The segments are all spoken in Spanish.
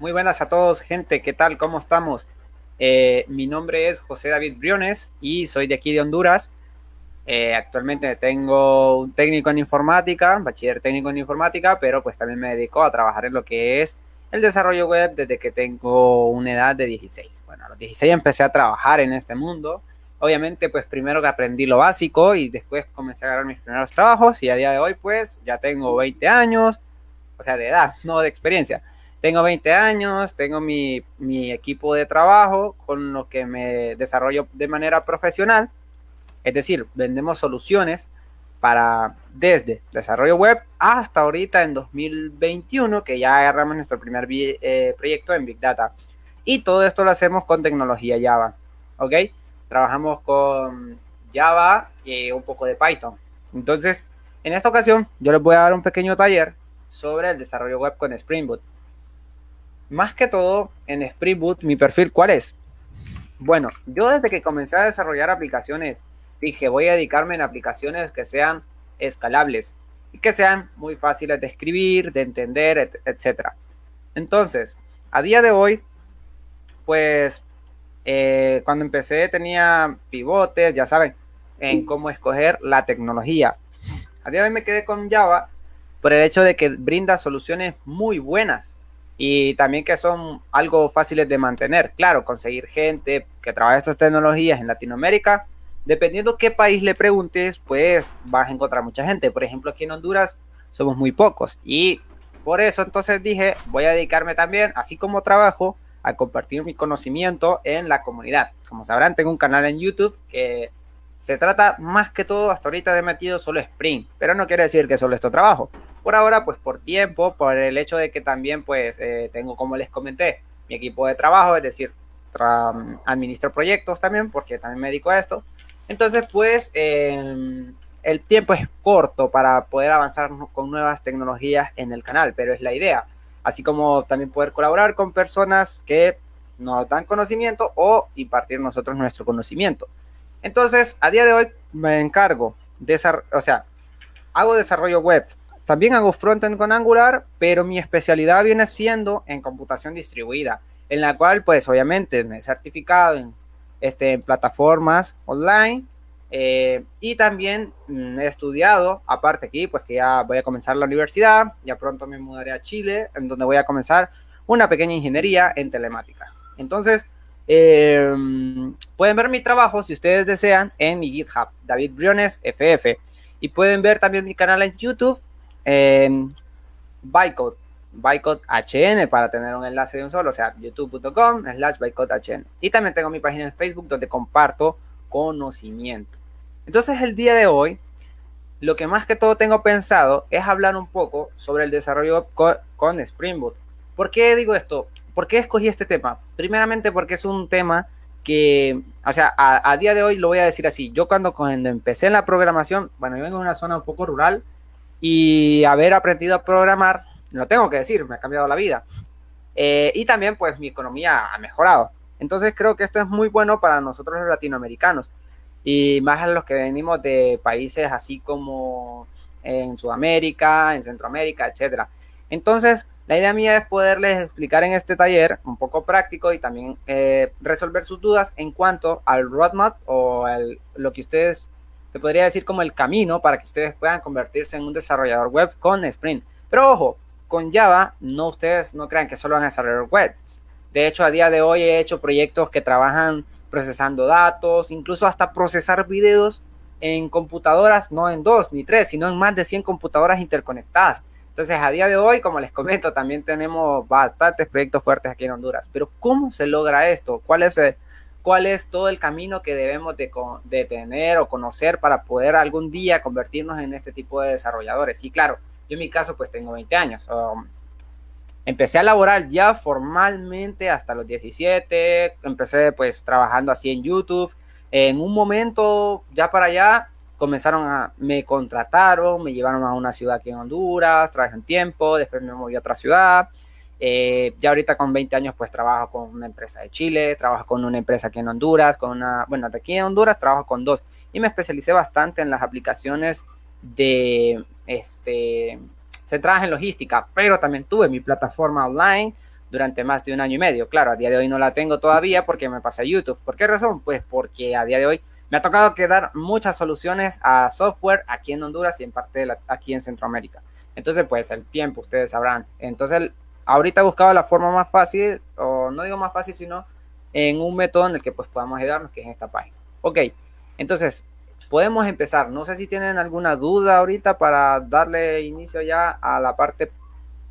Muy buenas a todos, gente. ¿Qué tal? ¿Cómo estamos? Mi nombre es José David Briones y soy de aquí de Honduras. Actualmente tengo un técnico en informática, bachiller técnico en informática, pero pues también me dedico a trabajar en lo que es el desarrollo web desde que tengo una edad de 16. Bueno, a los 16 empecé a trabajar en este mundo. Obviamente, pues primero que aprendí lo básico y después comencé a agarrar mis primeros trabajos y a día de hoy pues ya tengo 20 años, o sea, de edad, no de experiencia. Tengo 20 años, tengo mi equipo de trabajo con lo que me desarrollo de manera profesional. Es decir, vendemos soluciones para desde desarrollo web hasta ahorita en 2021, que ya agarramos nuestro primer proyecto en Big Data. Y todo esto lo hacemos con tecnología Java. ¿Ok? Trabajamos con Java y un poco de Python. Entonces, en esta ocasión, yo les voy a dar un pequeño taller sobre el desarrollo web con Spring Boot. Más que todo, en Spring Boot, mi perfil, ¿cuál es? Bueno, yo desde que comencé a desarrollar aplicaciones, dije, voy a dedicarme en aplicaciones que sean escalables y que sean muy fáciles de escribir, de entender, etcétera. Entonces, a día de hoy, pues, cuando empecé tenía pivotes, ya saben, en cómo escoger la tecnología. A día de hoy me quedé con Java por el hecho de que brinda soluciones muy buenas y también que son algo fáciles de mantener. Claro, conseguir gente que trabaje estas tecnologías en Latinoamérica, dependiendo qué país le preguntes, pues vas a encontrar mucha gente. Por ejemplo, aquí en Honduras somos muy pocos y por eso entonces dije, voy a dedicarme también, así como trabajo, a compartir mi conocimiento en la comunidad. Como sabrán, tengo un canal en YouTube que se trata más que todo hasta ahorita de metido solo Spring, pero no quiere decir que solo esto trabajo. Por ahora, pues por tiempo, por el hecho de que también pues tengo, como les comenté, mi equipo de trabajo, es decir, administro proyectos también, porque también me dedico a esto. Entonces, pues el tiempo es corto para poder avanzar con nuevas tecnologías en el canal, pero es la idea. Así como también poder colaborar con personas que nos dan conocimiento o impartir nosotros nuestro conocimiento. Entonces, a día de hoy me encargo de, o sea, hago desarrollo web. También hago frontend con Angular, pero mi especialidad viene siendo en computación distribuida, en la cual, pues, obviamente, me he certificado en plataformas online y también he estudiado, aparte aquí, pues que ya voy a comenzar la universidad, ya pronto me mudaré a Chile, en donde voy a comenzar una pequeña ingeniería en telemática. Entonces, eh, pueden ver mi trabajo si ustedes desean en mi GitHub, David Briones FF. Y pueden ver también mi canal en YouTube, en Bytecode, Bytecode HN, para tener un enlace de un solo, o sea, youtube.com/BytecodeHN. Y también tengo mi página en Facebook donde comparto conocimiento. Entonces, el día de hoy, lo que más que todo tengo pensado es hablar un poco sobre el desarrollo con Spring Boot. ¿Por qué digo esto? ¿Por qué escogí este tema? Primeramente porque es un tema que, o sea, a día de hoy lo voy a decir así. Yo cuando empecé en la programación, bueno, yo vengo de una zona un poco rural y haber aprendido a programar, lo tengo que decir, me ha cambiado la vida. Y también pues mi economía ha mejorado. Entonces creo que esto es muy bueno para nosotros los latinoamericanos y más a los que venimos de países así como en Sudamérica, en Centroamérica, etcétera. Entonces, la idea mía es poderles explicar en este taller un poco práctico y también resolver sus dudas en cuanto al roadmap o lo que ustedes se podría decir como el camino para que ustedes puedan convertirse en un desarrollador web con Spring. Pero ojo, con Java, no ustedes no crean que solo van a desarrollar webs. De hecho, a día de hoy he hecho proyectos que trabajan procesando datos, incluso hasta procesar videos en computadoras, no en dos ni tres, sino en más de 100 computadoras interconectadas. Entonces, a día de hoy, como les comento, también tenemos bastantes proyectos fuertes aquí en Honduras. Pero, ¿cómo se logra esto? ¿Cuál es todo el camino que debemos de tener o conocer para poder algún día convertirnos en este tipo de desarrolladores? Y claro, yo en mi caso, pues tengo 20 años. Empecé a laborar ya formalmente hasta los 17, empecé pues trabajando así en YouTube. En un momento ya para allá me contrataron, me llevaron a una ciudad aquí en Honduras, trabajé un tiempo, después me moví a otra ciudad. Ya ahorita con 20 años pues trabajo con una empresa de Chile, trabajo con una empresa aquí en Honduras, bueno, de aquí en Honduras trabajo con dos y me especialicé bastante en las aplicaciones de centradas en logística, pero también tuve mi plataforma online durante más de un año y medio. Claro, a día de hoy no la tengo todavía porque me pasé a YouTube. ¿Por qué razón? Pues porque a día de hoy me ha tocado que dar muchas soluciones a software aquí en Honduras y en parte aquí en Centroamérica. Entonces, pues el tiempo, ustedes sabrán. Entonces, ahorita he buscado la forma más fácil, o no digo más fácil, sino en un método en el que pues podamos ayudarnos, que es en esta página. Ok, entonces podemos empezar. No sé si tienen alguna duda ahorita para darle inicio ya a la parte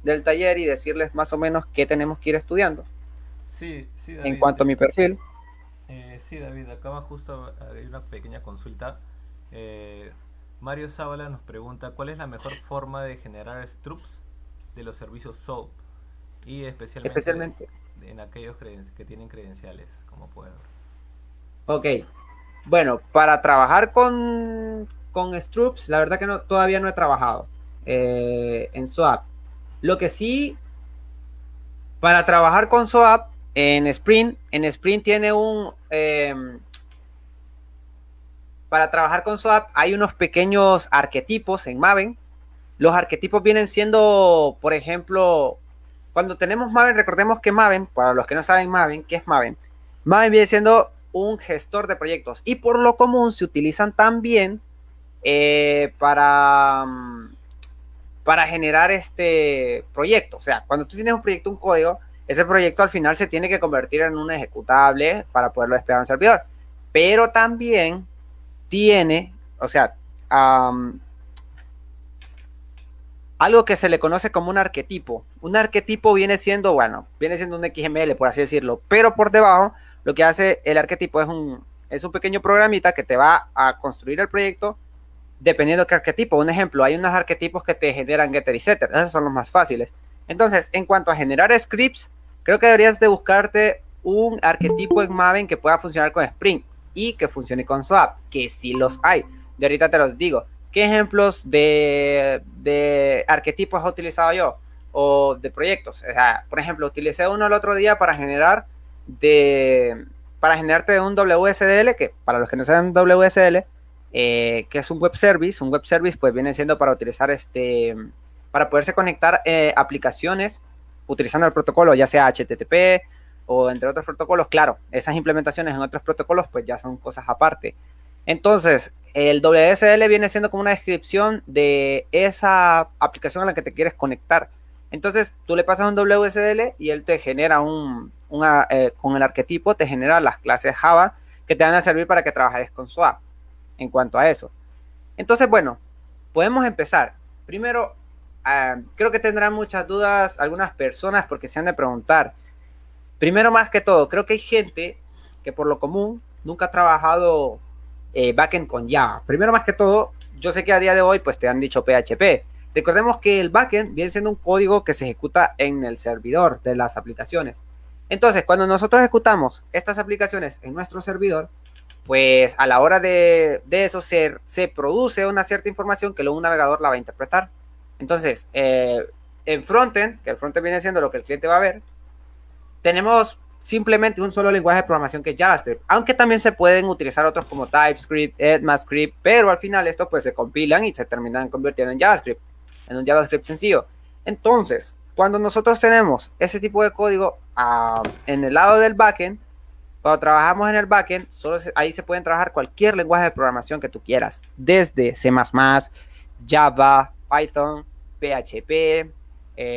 del taller y decirles más o menos qué tenemos que ir estudiando. Sí, sí, En David. cuanto a mi perfil, Sí, David, acá justo hay una pequeña consulta. Eh, Mario Zavala nos pregunta cuál es la mejor forma de generar struts de los servicios SOAP y especialmente especialmente. en aquellos que tienen credenciales, como puede ver. Ok, bueno, para trabajar con Stroops, la verdad que no, todavía no he trabajado en SOAP. Lo que sí, para trabajar con SOAP en Sprint tiene para trabajar con SOAP hay unos pequeños arquetipos en Maven. Los arquetipos vienen siendo, por ejemplo, cuando tenemos Maven, recordemos que Maven, para los que no saben Maven, ¿qué es Maven? Maven viene siendo un gestor de proyectos y por lo común se utilizan también para generar este proyecto. O sea, cuando tú tienes un proyecto, un código, ese proyecto al final se tiene que convertir en un ejecutable para poderlo desplegar en el servidor. Pero también tiene, o sea, algo que se le conoce como un arquetipo. Un arquetipo viene siendo, bueno, viene siendo un XML, por así decirlo, pero por debajo lo que hace el arquetipo es un pequeño programita que te va a construir el proyecto dependiendo de qué arquetipo. Un ejemplo, hay unos arquetipos que te generan getter y setter, esos son los más fáciles. Entonces, en cuanto a generar scripts, creo que deberías de buscarte un arquetipo en Maven que pueda funcionar con Spring y que funcione con Swap, que sí los hay. De ahorita te los digo. ¿Qué ejemplos de arquetipos he utilizado yo? O de proyectos. O sea, por ejemplo, utilicé uno el otro día para generarte un WSDL, que para los que no saben WSDL, que es un web service pues viene siendo para utilizar para poderse conectar aplicaciones utilizando el protocolo, ya sea HTTP o entre otros protocolos. Claro, esas implementaciones en otros protocolos pues ya son cosas aparte. Entonces, el WSL viene siendo como una descripción de esa aplicación a la que te quieres conectar. Entonces, tú le pasas un WSL y él te genera con el arquetipo, te genera las clases Java que te van a servir para que trabajes con SWAP en cuanto a eso. Entonces, bueno, podemos empezar. Primero, creo que tendrán muchas dudas algunas personas porque se han de preguntar. Primero, más que todo, creo que hay gente que por lo común nunca ha trabajado backend con Java. Primero, más que todo, yo sé que a día de hoy pues te han dicho PHP. Recordemos que el backend viene siendo un código que se ejecuta en el servidor de las aplicaciones. Entonces, cuando nosotros ejecutamos estas aplicaciones en nuestro servidor, pues a la hora de eso se produce una cierta información que luego un navegador la va a interpretar. Entonces, en frontend, que el frontend viene siendo lo que el cliente va a ver, tenemos simplemente un solo lenguaje de programación que es JavaScript, aunque también se pueden utilizar otros como TypeScript, ECMAScript, pero al final estos pues se compilan y se terminan convirtiendo en JavaScript, en un JavaScript sencillo. Entonces, cuando nosotros tenemos ese tipo de código en el lado del backend, cuando trabajamos en el backend, ahí se pueden trabajar cualquier lenguaje de programación que tú quieras, desde C++, Java, Python, PHP,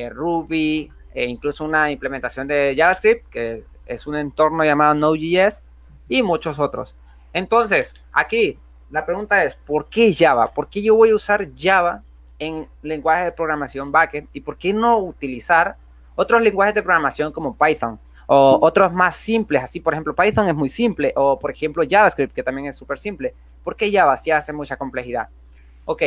Ruby, e incluso una implementación de JavaScript, que es un entorno llamado Node.js, y muchos otros. Entonces, aquí la pregunta es, ¿por qué Java? ¿Por qué yo voy a usar Java en lenguaje de programación backend? ¿Y por qué no utilizar otros lenguajes de programación como Python? O otros más simples, así por ejemplo Python es muy simple, o por ejemplo JavaScript, que también es súper simple. ¿Por qué Java sí hace mucha complejidad? Ok,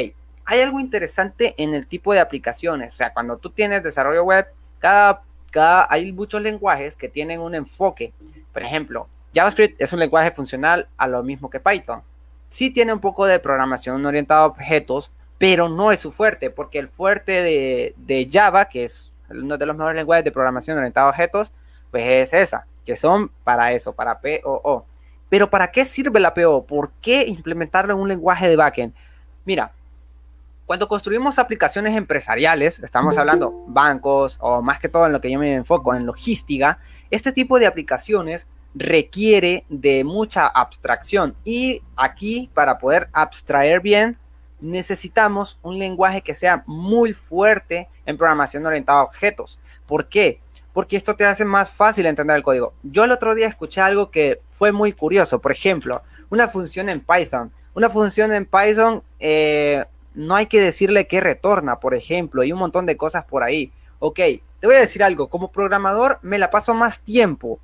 hay algo interesante en el tipo de aplicaciones. O sea, cuando tú tienes desarrollo web, hay muchos lenguajes que tienen un enfoque. Por ejemplo, JavaScript es un lenguaje funcional a lo mismo que Python. Sí tiene un poco de programación orientada a objetos, pero no es su fuerte, porque el fuerte de Java, que es uno de los mejores lenguajes de programación orientada a objetos, pues es esa, que son para eso, para POO. Pero ¿para qué sirve la PO? ¿Por qué implementarlo en un lenguaje de backend? Mira, Cuando construimos aplicaciones empresariales, estamos hablando bancos o más que todo en lo que yo me enfoco, en logística, este tipo de aplicaciones requiere de mucha abstracción y aquí para poder abstraer bien necesitamos un lenguaje que sea muy fuerte en programación orientada a objetos. ¿Por qué? Porque esto te hace más fácil entender el código. Yo el otro día escuché algo que fue muy curioso. Por ejemplo, una función en Python. Una función en Python no hay que decirle qué retorna, por ejemplo, y un montón de cosas por ahí. Ok, te voy a decir algo. Como programador me la paso más tiempo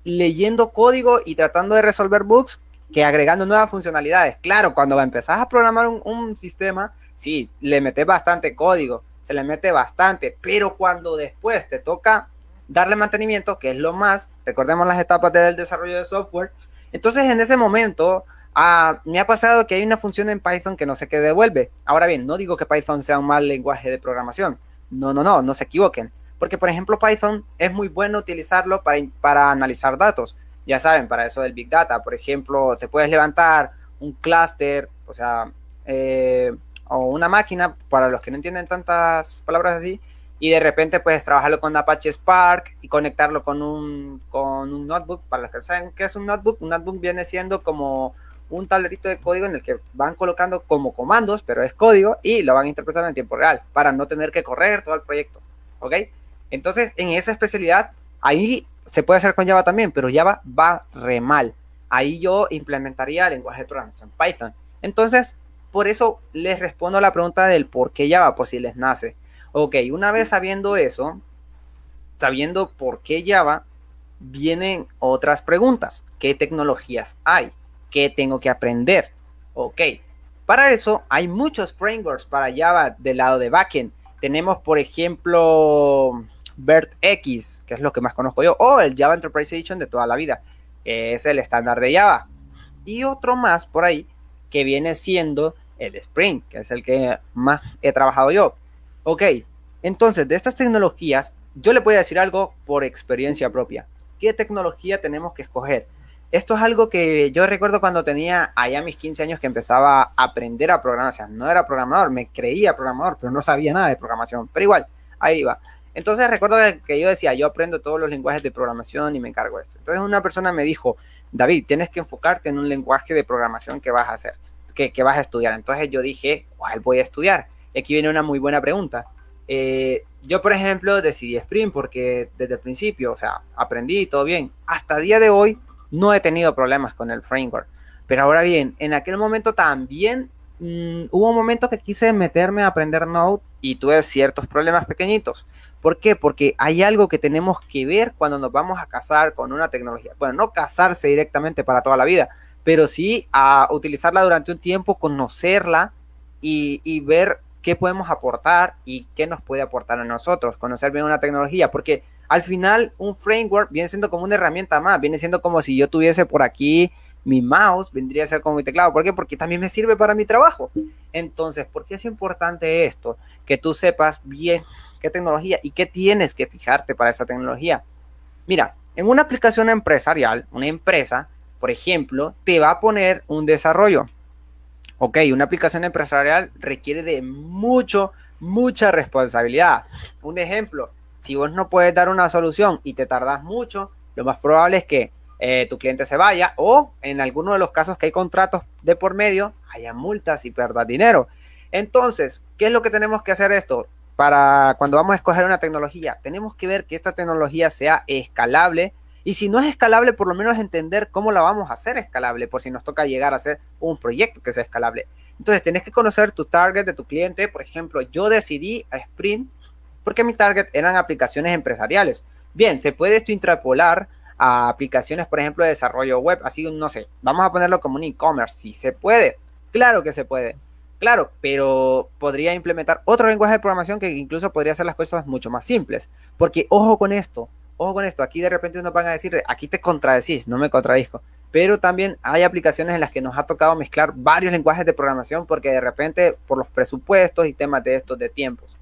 leyendo código y tratando de resolver bugs que agregando nuevas funcionalidades. Claro, cuando empezás a programar un sistema, sí, le metes bastante código, se le mete bastante, pero cuando después te toca darle mantenimiento, que es lo más, recordemos las etapas del desarrollo de software, entonces en ese momento me ha pasado que hay una función en Python que no sé qué devuelve. Ahora bien, no digo que Python sea un mal lenguaje de programación, no se equivoquen, porque por ejemplo Python es muy bueno utilizarlo para analizar datos, ya saben, para eso del Big Data. Por ejemplo, te puedes levantar un clúster, o sea, o una máquina, para los que no entienden tantas palabras así, y de repente puedes trabajarlo con Apache Spark y conectarlo con un notebook. Para los que saben qué es un notebook viene siendo como un tablerito de código en el que van colocando como comandos, pero es código, y lo van interpretando en tiempo real, para no tener que correr todo el proyecto, ¿ok? Entonces, en esa especialidad, ahí se puede hacer con Java también, pero Java va re mal. Ahí yo implementaría el lenguaje de programación Python. Entonces, por eso les respondo a la pregunta del por qué Java, por si les nace. Ok, una vez sabiendo eso, sabiendo por qué Java, vienen otras preguntas. ¿Qué tecnologías hay? ¿Qué tengo que aprender? Ok, para eso hay muchos frameworks para Java del lado de backend. Tenemos, por ejemplo, BirdX, que es lo que más conozco yo, o el Java Enterprise Edition de toda la vida, que es el estándar de Java. Y otro más por ahí, que viene siendo el Spring, que es el que más he trabajado yo. Ok, entonces, de estas tecnologías, yo le voy a decir algo por experiencia propia. ¿Qué tecnología tenemos que escoger? Esto es algo que yo recuerdo cuando tenía allá mis 15 años que empezaba a aprender a programar. O sea, no era programador, me creía programador, pero no sabía nada de programación. Pero igual, ahí iba. Entonces recuerdo que yo decía, yo aprendo todos los lenguajes de programación y me encargo de esto. Entonces una persona me dijo, David, tienes que enfocarte en un lenguaje de programación que vas a hacer, que vas a estudiar. Entonces yo dije, ¿cuál voy a estudiar? Y aquí viene una muy buena pregunta. Yo, por ejemplo, decidí Spring porque desde el principio, o sea, aprendí todo bien. Hasta el día de hoy no he tenido problemas con el framework. Pero ahora bien, en aquel momento también hubo un momento que quise meterme a aprender Node y tuve ciertos problemas pequeñitos. ¿Por qué? Porque hay algo que tenemos que ver cuando nos vamos a casar con una tecnología. Bueno, no casarse directamente para toda la vida, pero sí a utilizarla durante un tiempo, conocerla y ver qué podemos aportar y qué nos puede aportar a nosotros, conocer bien una tecnología, porque al final un framework viene siendo como una herramienta más, viene siendo como si yo tuviese por aquí mi mouse, vendría a ser como mi teclado. ¿Por qué? Porque también me sirve para mi trabajo. Entonces, ¿por qué es importante esto? Que tú sepas bien qué tecnología y qué tienes que fijarte para esa tecnología. Mira, en una aplicación empresarial, una empresa, por ejemplo, te va a poner un desarrollo. Ok, una aplicación empresarial requiere de mucha responsabilidad. Un ejemplo, si vos no puedes dar una solución y te tardas mucho, lo más probable es que tu cliente se vaya o en alguno de los casos que hay contratos de por medio, haya multas y perdas dinero. Entonces, ¿qué es lo que tenemos que hacer esto? Para cuando vamos a escoger una tecnología, tenemos que ver que esta tecnología sea escalable y si no es escalable, por lo menos entender cómo la vamos a hacer escalable, por si nos toca llegar a hacer un proyecto que sea escalable. Entonces, tienes que conocer tu target de tu cliente. Por ejemplo, yo decidí a Sprint porque mi target eran aplicaciones empresariales. Bien, se puede esto intrapolar a aplicaciones, por ejemplo, de desarrollo web. Así, no sé, vamos a ponerlo como un e-commerce. Sí se puede. Claro que se puede. Claro, pero podría implementar otro lenguaje de programación que incluso podría hacer las cosas mucho más simples. Porque ojo con esto, aquí de repente nos van a decir, aquí te contradecís, no me contradizco, pero también hay aplicaciones en las que nos ha tocado mezclar varios lenguajes de programación porque de repente por los presupuestos y temas de estos de tiempos.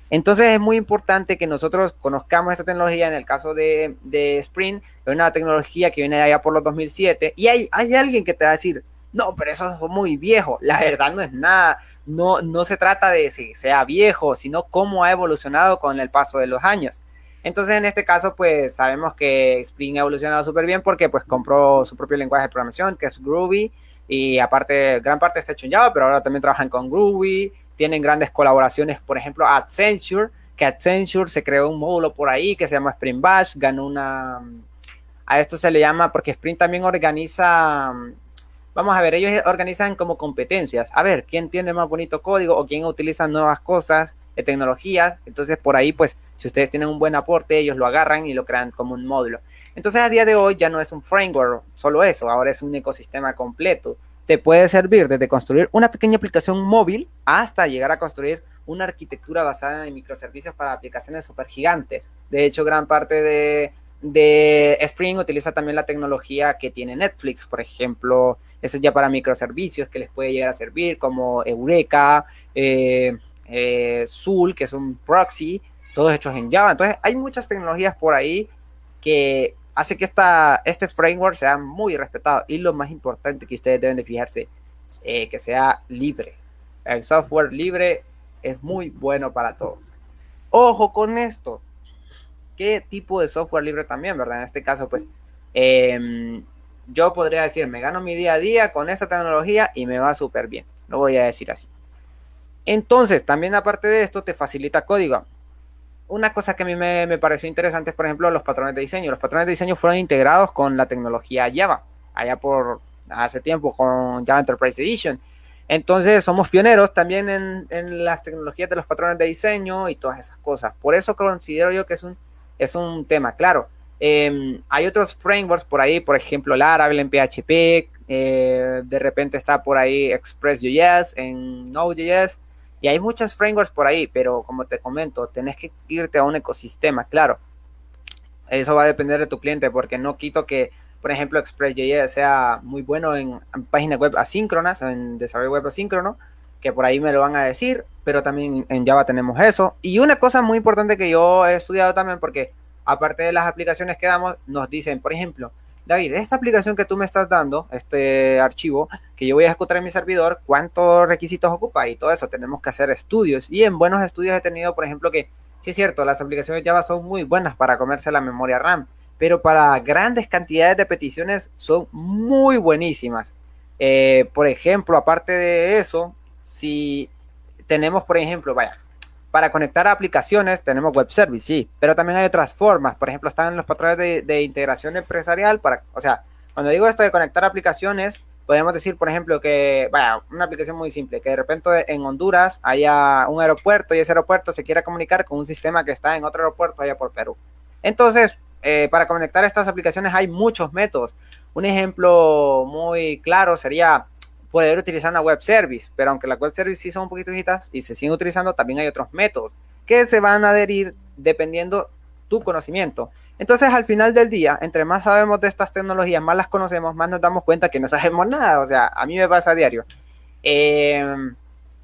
Entonces es muy importante que nosotros conozcamos esta tecnología. En el caso de Spring, es una tecnología que viene de allá por los 2007 y hay alguien que te va a decir, no, pero eso es muy viejo. La verdad no es nada. no se trata de si sea viejo, sino cómo ha evolucionado con el paso de los años. Entonces, en este caso, pues sabemos que Spring ha evolucionado súper bien porque pues compró su propio lenguaje de programación, que es Groovy, y aparte, gran parte está hecho en Java, pero ahora también trabajan con Groovy, tienen grandes colaboraciones, por ejemplo, Accenture, que Accenture se creó un módulo por ahí que se llama Spring Bash, ganó una... A esto se le llama, porque Spring también organiza, vamos a ver, ellos organizan como competencias. A ver, quién tiene más bonito código o quién utiliza nuevas cosas, tecnologías. Entonces, por ahí, pues, si ustedes tienen un buen aporte, ellos lo agarran y lo crean como un módulo. Entonces, a día de hoy ya no es un framework, solo eso, ahora es un ecosistema completo. Te puede servir desde construir una pequeña aplicación móvil hasta llegar a construir una arquitectura basada en microservicios para aplicaciones super gigantes. De hecho, gran parte de Spring utiliza también la tecnología que tiene Netflix, por ejemplo, eso ya para microservicios que les puede llegar a servir, como Eureka, Zool, que es un proxy, todos hechos en Java. Entonces, hay muchas tecnologías por ahí que hace que este framework sea muy respetado. Y lo más importante que ustedes deben de fijarse, que sea libre. El software libre es muy bueno para todos. Ojo con esto, qué tipo de software libre también, ¿verdad? En este caso, pues, yo podría decir, me gano mi día a día con esta tecnología y me va súper bien. Lo voy a decir así. Entonces, también aparte de esto, te facilita código. Una cosa que a mí me pareció interesante es, por ejemplo, los patrones de diseño. Los patrones de diseño fueron integrados con la tecnología Java, allá por hace tiempo con Java Enterprise Edition. Entonces, somos pioneros también en las tecnologías de los patrones de diseño y todas esas cosas. Por eso considero yo que es un tema, claro. Hay otros frameworks por ahí, por ejemplo, Laravel en PHP, de repente está por ahí Express.js en Node.js, y hay muchos frameworks por ahí, pero como te comento, tenés que irte a un ecosistema, claro. Eso va a depender de tu cliente, porque no quito que, por ejemplo, Express.js sea muy bueno en páginas web asíncronas, en desarrollo web asíncrono, que por ahí me lo van a decir, pero también en Java tenemos eso. Y una cosa muy importante que yo he estudiado también, porque aparte de las aplicaciones que damos, nos dicen, por ejemplo, David, esta aplicación que tú me estás dando, este archivo que yo voy a ejecutar en mi servidor, ¿cuántos requisitos ocupa? Y todo eso, tenemos que hacer estudios. Y en buenos estudios he tenido, por ejemplo, que sí es cierto, las aplicaciones Java son muy buenas para comerse la memoria RAM, pero para grandes cantidades de peticiones son muy buenísimas. Por ejemplo, aparte de eso, si tenemos, por ejemplo, vaya, para conectar a aplicaciones tenemos web service, sí, pero también hay otras formas. Por ejemplo, están los patrones de integración empresarial para, o sea, cuando digo esto de conectar aplicaciones, podemos decir, por ejemplo, que, vaya, una aplicación muy simple, que de repente en Honduras haya un aeropuerto y ese aeropuerto se quiera comunicar con un sistema que está en otro aeropuerto allá por Perú. Entonces, para conectar estas aplicaciones hay muchos métodos. Un ejemplo muy claro sería poder utilizar una web service, pero aunque las web services sí son un poquito viejitas y se siguen utilizando, también hay otros métodos que se van a adherir dependiendo tu conocimiento. Entonces, al final del día, entre más sabemos de estas tecnologías, más las conocemos, más nos damos cuenta que no sabemos nada. O sea, a mí me pasa a diario. Eh,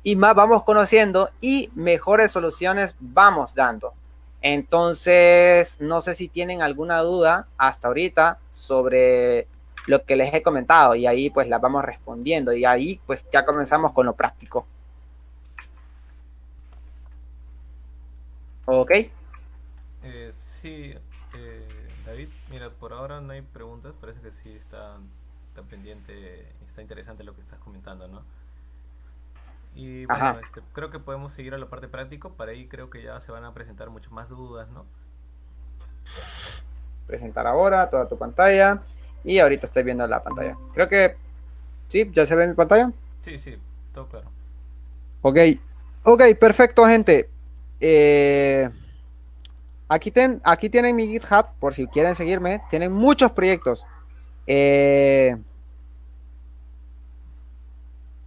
y más vamos conociendo y mejores soluciones vamos dando. Entonces, no sé si tienen alguna duda hasta ahorita sobre lo que les he comentado y ahí pues las vamos respondiendo y ahí pues ya comenzamos con lo práctico. ¿Ok? Sí, David, mira, por ahora no hay preguntas, parece que sí está pendiente, está interesante lo que estás comentando, ¿no? Y bueno, Ajá. creo que podemos seguir a la parte práctico, para ahí creo que ya se van a presentar muchas más dudas, ¿no? Presentar ahora toda tu pantalla y ahorita estoy viendo la pantalla. Creo que sí, ya se ve mi pantalla. Sí, sí, todo claro. Ok. Ok, perfecto, gente. Eh, aquí tienen mi GitHub por si quieren seguirme. Tienen muchos proyectos. Eh,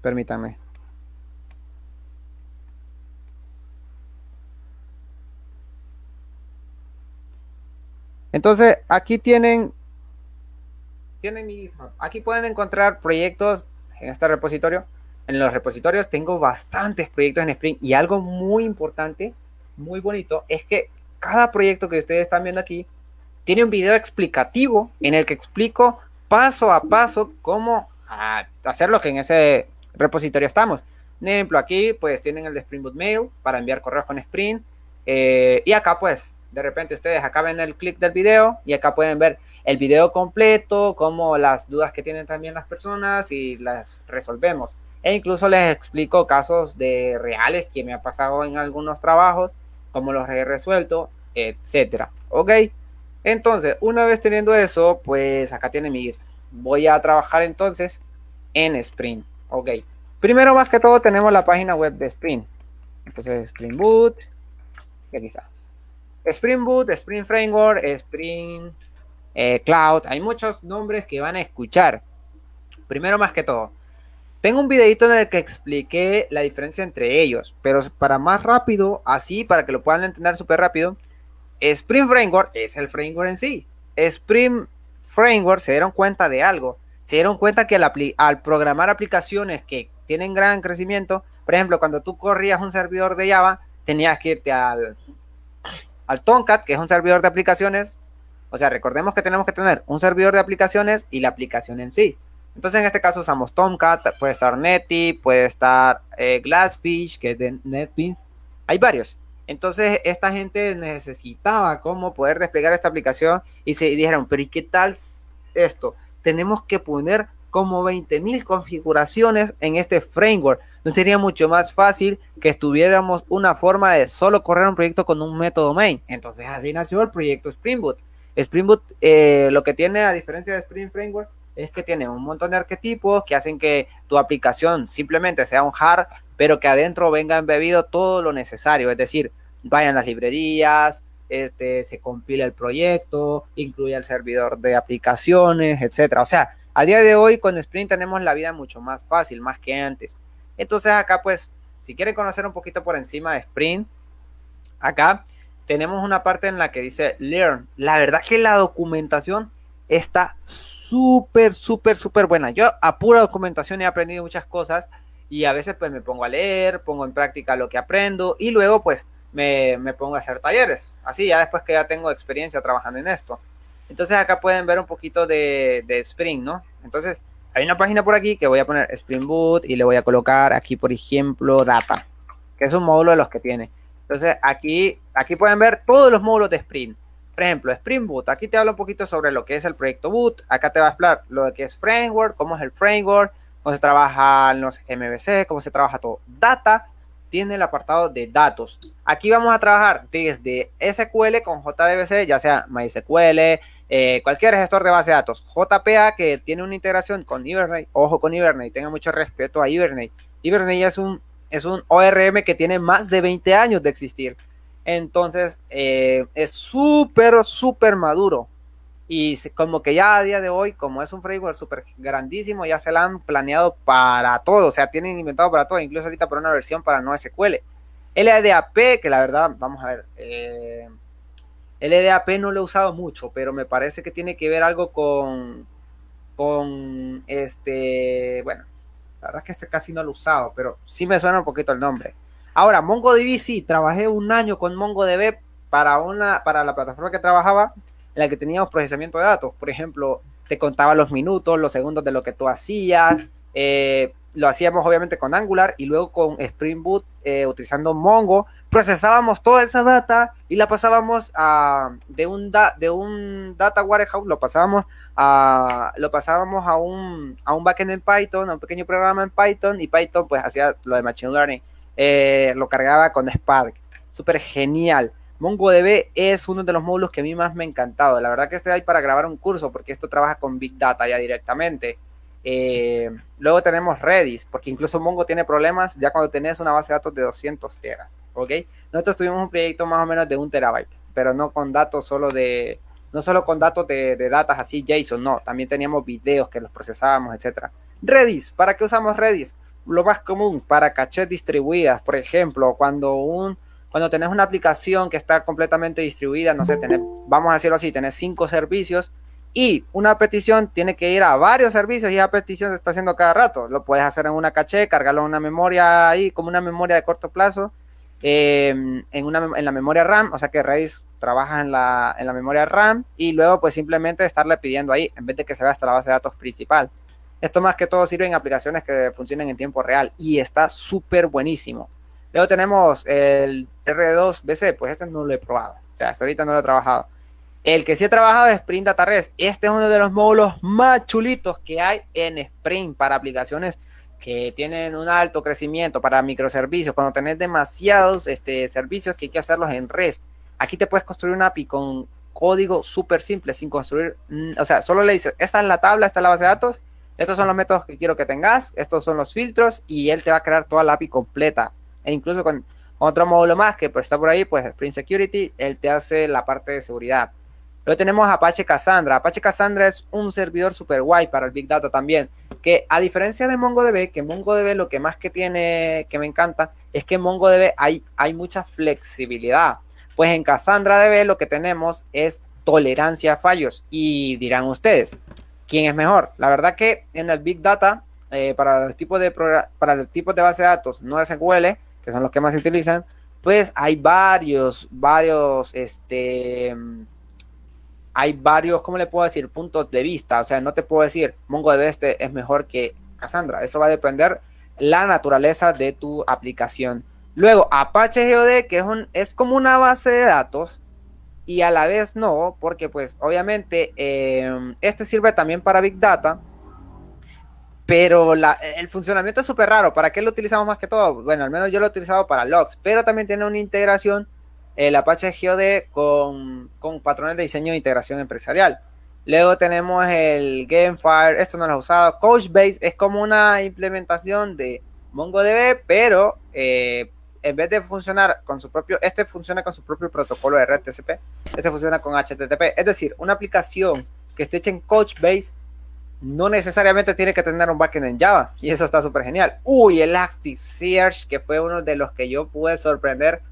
permítanme. Entonces, tienen mi GitHub. Aquí pueden encontrar proyectos en este repositorio. En los repositorios tengo bastantes proyectos en Spring y algo muy importante, muy bonito, es que cada proyecto que ustedes están viendo aquí tiene un video explicativo en el que explico paso a paso cómo hacer lo que en ese repositorio estamos. Un ejemplo, aquí pues tienen el de Spring Boot Mail para enviar correos con Spring. Y acá pues de repente ustedes acá ven el clic del video y acá pueden ver el video completo, como las dudas que tienen también las personas y las resolvemos. E incluso les explico casos de reales que me ha pasado en algunos trabajos, cómo los he resuelto, etcétera. ¿Ok? Entonces, una vez teniendo eso, pues acá tiene mi guía. Voy a trabajar entonces en Spring. Ok. Primero, más que todo, tenemos la página web de Spring. Entonces, Spring Boot. Y aquí está. Spring Boot, Spring Framework, Spring Cloud. Hay muchos nombres que van a escuchar. Primero, más que todo, tengo un videito en el que expliqué la diferencia entre ellos, pero para más rápido, así para que lo puedan entender súper rápido, Spring Framework es el framework en sí. Spring Framework se dieron cuenta de algo. Se dieron cuenta que al programar aplicaciones que tienen gran crecimiento, por ejemplo, cuando tú corrías un servidor de Java, tenías que irte al Tomcat, que es un servidor de aplicaciones. O sea, recordemos que tenemos que tener un servidor de aplicaciones y la aplicación en sí. Entonces, en este caso usamos Tomcat, puede estar Netty, puede estar Glassfish, que es de NetBeans. Hay varios. Entonces, esta gente necesitaba cómo poder desplegar esta aplicación y se dijeron, pero ¿y qué tal esto? Tenemos que poner como 20.000 configuraciones en este framework. ¿No sería mucho más fácil que estuviéramos una forma de solo correr un proyecto con un método main? Entonces, así nació el proyecto Spring Boot. Spring Boot, lo que tiene a diferencia de Spring Framework, es que tiene un montón de arquetipos que hacen que tu aplicación simplemente sea un jar, pero que adentro venga embebido todo lo necesario, es decir, vayan las librerías, se compila el proyecto, incluye el servidor de aplicaciones, etcétera. O sea, a día de hoy con Spring tenemos la vida mucho más fácil, más que antes. Entonces acá pues, si quieren conocer un poquito por encima de Spring, acá tenemos una parte en la que dice Learn. La verdad que la documentación está súper, súper, súper buena. Yo a pura documentación he aprendido muchas cosas y a veces pues me pongo a leer, pongo en práctica lo que aprendo y luego pues me pongo a hacer talleres. Así ya después que ya tengo experiencia trabajando en esto. Entonces acá pueden ver un poquito de Spring, ¿no? Entonces hay una página por aquí que voy a poner Spring Boot y le voy a colocar aquí, por ejemplo, Data, que es un módulo de los que tiene. Entonces aquí pueden ver todos los módulos de Spring. Por ejemplo, Spring Boot, aquí te habla un poquito sobre lo que es el proyecto Boot. Acá te va a explicar lo que es framework, cómo es el framework, cómo se trabajan los MVC, cómo se trabaja todo. Data tiene el apartado de datos. Aquí vamos a trabajar desde SQL con JDBC, ya sea MySQL, cualquier gestor de base de datos. JPA, que tiene una integración con Hibernate. Ojo con Hibernate, tenga mucho respeto a Hibernate. Hibernate es un ORM que tiene más de 20 años de existir. Entonces, es súper, súper maduro. Y como que ya a día de hoy, como es un framework súper grandísimo, ya se la han planeado para todo. O sea, tienen inventado para todo, incluso ahorita por una versión para NoSQL. LDAP, que la verdad, vamos a ver. LDAP no lo he usado mucho, pero me parece que tiene que ver algo bueno, la verdad es que casi no lo he usado, pero sí me suena un poquito el nombre. Ahora, MongoDB sí, trabajé un año con MongoDB para la plataforma que trabajaba, en la que teníamos procesamiento de datos. Por ejemplo, te contaba los minutos, los segundos de lo que tú hacías. Lo hacíamos obviamente con Angular y luego con Spring Boot utilizando Mongo. Procesábamos toda esa data y la pasábamos de un data warehouse, lo pasábamos a un backend en Python, a un pequeño programa en Python, y Python pues hacía lo de Machine Learning. Lo cargaba con Spark. Súper genial. MongoDB es uno de los módulos que a mí más me ha encantado. La verdad que hay para grabar un curso porque esto trabaja con Big Data ya directamente. Luego tenemos Redis, porque incluso Mongo tiene problemas ya cuando tenés una base de datos de 200 teras, ¿ok? Nosotros tuvimos un proyecto más o menos de 1 terabyte, pero no con datos no solo con datos de datas así JSON, no, también teníamos videos que los procesábamos, etcétera. Redis, ¿para qué usamos Redis? Lo más común, para cachés distribuidas, por ejemplo, cuando tenés una aplicación que está completamente distribuida, no sé, vamos a decirlo así, tenés 5 servicios, y una petición tiene que ir a varios servicios y esa petición se está haciendo cada rato. Lo puedes hacer en una caché, cargarlo en una memoria ahí, como una memoria de corto plazo, en la memoria RAM, o sea que Redis trabaja en la memoria RAM y luego pues simplemente estarle pidiendo ahí, en vez de que se vea hasta la base de datos principal. Esto más que todo sirve en aplicaciones que funcionen en tiempo real y está súper buenísimo. Luego tenemos el R2BC, pues este no lo he probado, o sea, hasta ahorita no lo he trabajado. El que sí he trabajado es Sprint Data REST. Este es uno de los módulos más chulitos que hay en Sprint para aplicaciones que tienen un alto crecimiento, para microservicios, cuando tenés demasiados servicios que hay que hacerlos en REST. Aquí te puedes construir una API con código súper simple, sin construir, o sea, solo le dices, esta es la tabla, esta es la base de datos, estos son los métodos que quiero que tengas, estos son los filtros, y él te va a crear toda la API completa. E incluso con otro módulo más que pues, está por ahí, pues Sprint Security, él te hace la parte de seguridad. Luego tenemos Apache Cassandra. Apache Cassandra es un servidor super guay para el Big Data también, que a diferencia de MongoDB, que MongoDB lo que más que tiene, que me encanta, es que en MongoDB hay mucha flexibilidad. Pues en Cassandra DB lo que tenemos es tolerancia a fallos. Y dirán ustedes, ¿quién es mejor? La verdad que en el Big Data, para los tipos de base de datos no SQL, que son los que más se utilizan, pues hay varios, ¿cómo le puedo decir? Puntos de vista. O sea, no te puedo decir MongoDB es mejor que Cassandra. Eso va a depender la naturaleza de tu aplicación. Luego, Apache GeoD, que es como una base de datos y a la vez no, porque pues obviamente este sirve también para Big Data, pero el funcionamiento es súper raro. ¿Para qué lo utilizamos más que todo? Bueno, al menos yo lo he utilizado para logs, pero también tiene una integración, el Apache GeoD, con patrones de diseño de integración empresarial. Luego tenemos el Gamefire, esto no lo he usado. Couchbase es como una implementación de MongoDB, pero en vez de funcionar con su propio, este funciona con su propio protocolo de red TCP, este funciona con HTTP. Es decir, una aplicación que esté hecha en Couchbase no necesariamente tiene que tener un backend en Java, y eso está súper genial. Uy, Elasticsearch, que fue uno de los que yo pude sorprender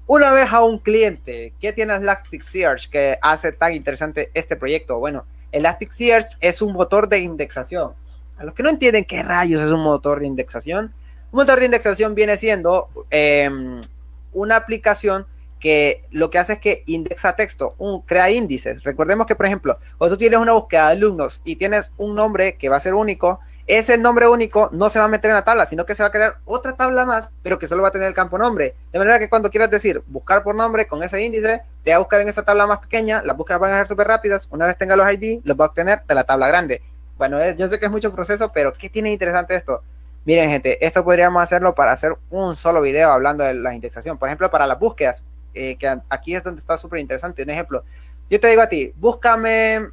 una vez a un cliente. ¿Qué tiene Elasticsearch que hace tan interesante este proyecto? Bueno, Elasticsearch es un motor de indexación. A los que no entienden qué rayos es un motor de indexación, un motor de indexación viene siendo una aplicación que lo que hace es que indexa texto, crea índices. Recordemos que, por ejemplo, cuando tú tienes una búsqueda de alumnos y tienes un nombre que va a ser único, ese nombre único no se va a meter en la tabla, sino que se va a crear otra tabla más, pero que solo va a tener el campo nombre. De manera que cuando quieras decir buscar por nombre con ese índice, te va a buscar en esa tabla más pequeña, las búsquedas van a ser súper rápidas, una vez tenga los ID, los va a obtener de la tabla grande. Bueno, yo sé que es mucho proceso, pero ¿qué tiene interesante esto? Miren, gente, esto podríamos hacerlo para hacer un solo video hablando de la indexación. Por ejemplo, para las búsquedas, que aquí es donde está súper interesante. Un ejemplo, yo te digo a ti, búscame,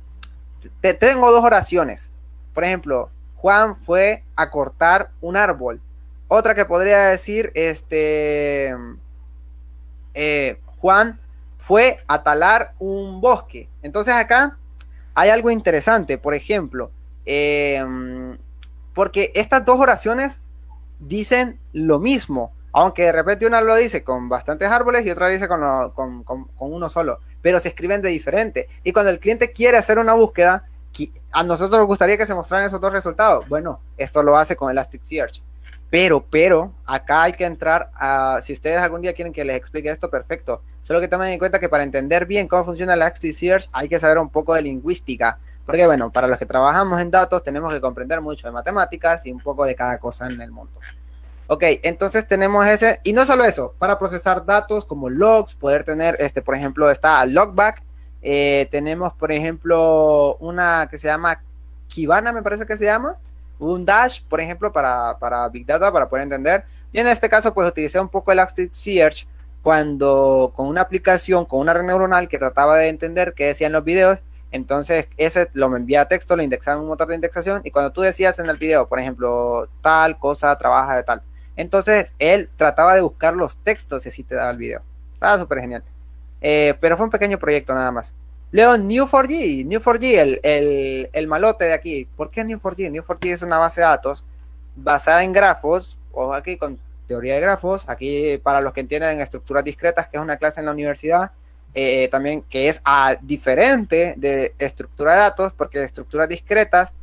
tengo dos oraciones. Por ejemplo, Juan fue a cortar un árbol. Otra que podría decir, Juan fue a talar un bosque. Entonces acá hay algo interesante, por ejemplo, porque estas dos oraciones dicen lo mismo, aunque de repente una lo dice con bastantes árboles y otra dice con uno solo, pero se escriben de diferente. Y cuando el cliente quiere hacer una búsqueda, a nosotros nos gustaría que se mostraran esos dos resultados. Bueno, esto lo hace con Elasticsearch. Pero, acá hay que entrar a, si ustedes algún día quieren que les explique esto, perfecto. Solo que tomen en cuenta que para entender bien cómo funciona Elasticsearch hay que saber un poco de lingüística. Porque bueno, para los que trabajamos en datos tenemos que comprender mucho de matemáticas y un poco de cada cosa en el mundo. Ok, entonces tenemos ese, y no solo eso, para procesar datos como logs, poder tener, por ejemplo, está Logback, tenemos, por ejemplo, una que se llama Kibana, me parece que se llama, un Dash, por ejemplo, para Big Data, para poder entender. Y en este caso, pues utilicé un poco Elasticsearch cuando con una aplicación, con una red neuronal que trataba de entender qué decían los videos. Entonces, ese lo me envía a texto, lo indexaba en un motor de indexación, y cuando tú decías en el video, por ejemplo, tal cosa trabaja de tal, entonces él trataba de buscar los textos y así te daba el video. Estaba súper genial. Pero fue un pequeño proyecto nada más. Luego Neo4j, Neo4j, el malote de aquí. ¿Por qué Neo4j? Neo4j es una base de datos basada en grafos, o aquí con teoría de grafos, aquí para los que entienden estructuras discretas, que es una clase en la universidad, también que es diferente de estructura de datos, porque estructuras discretas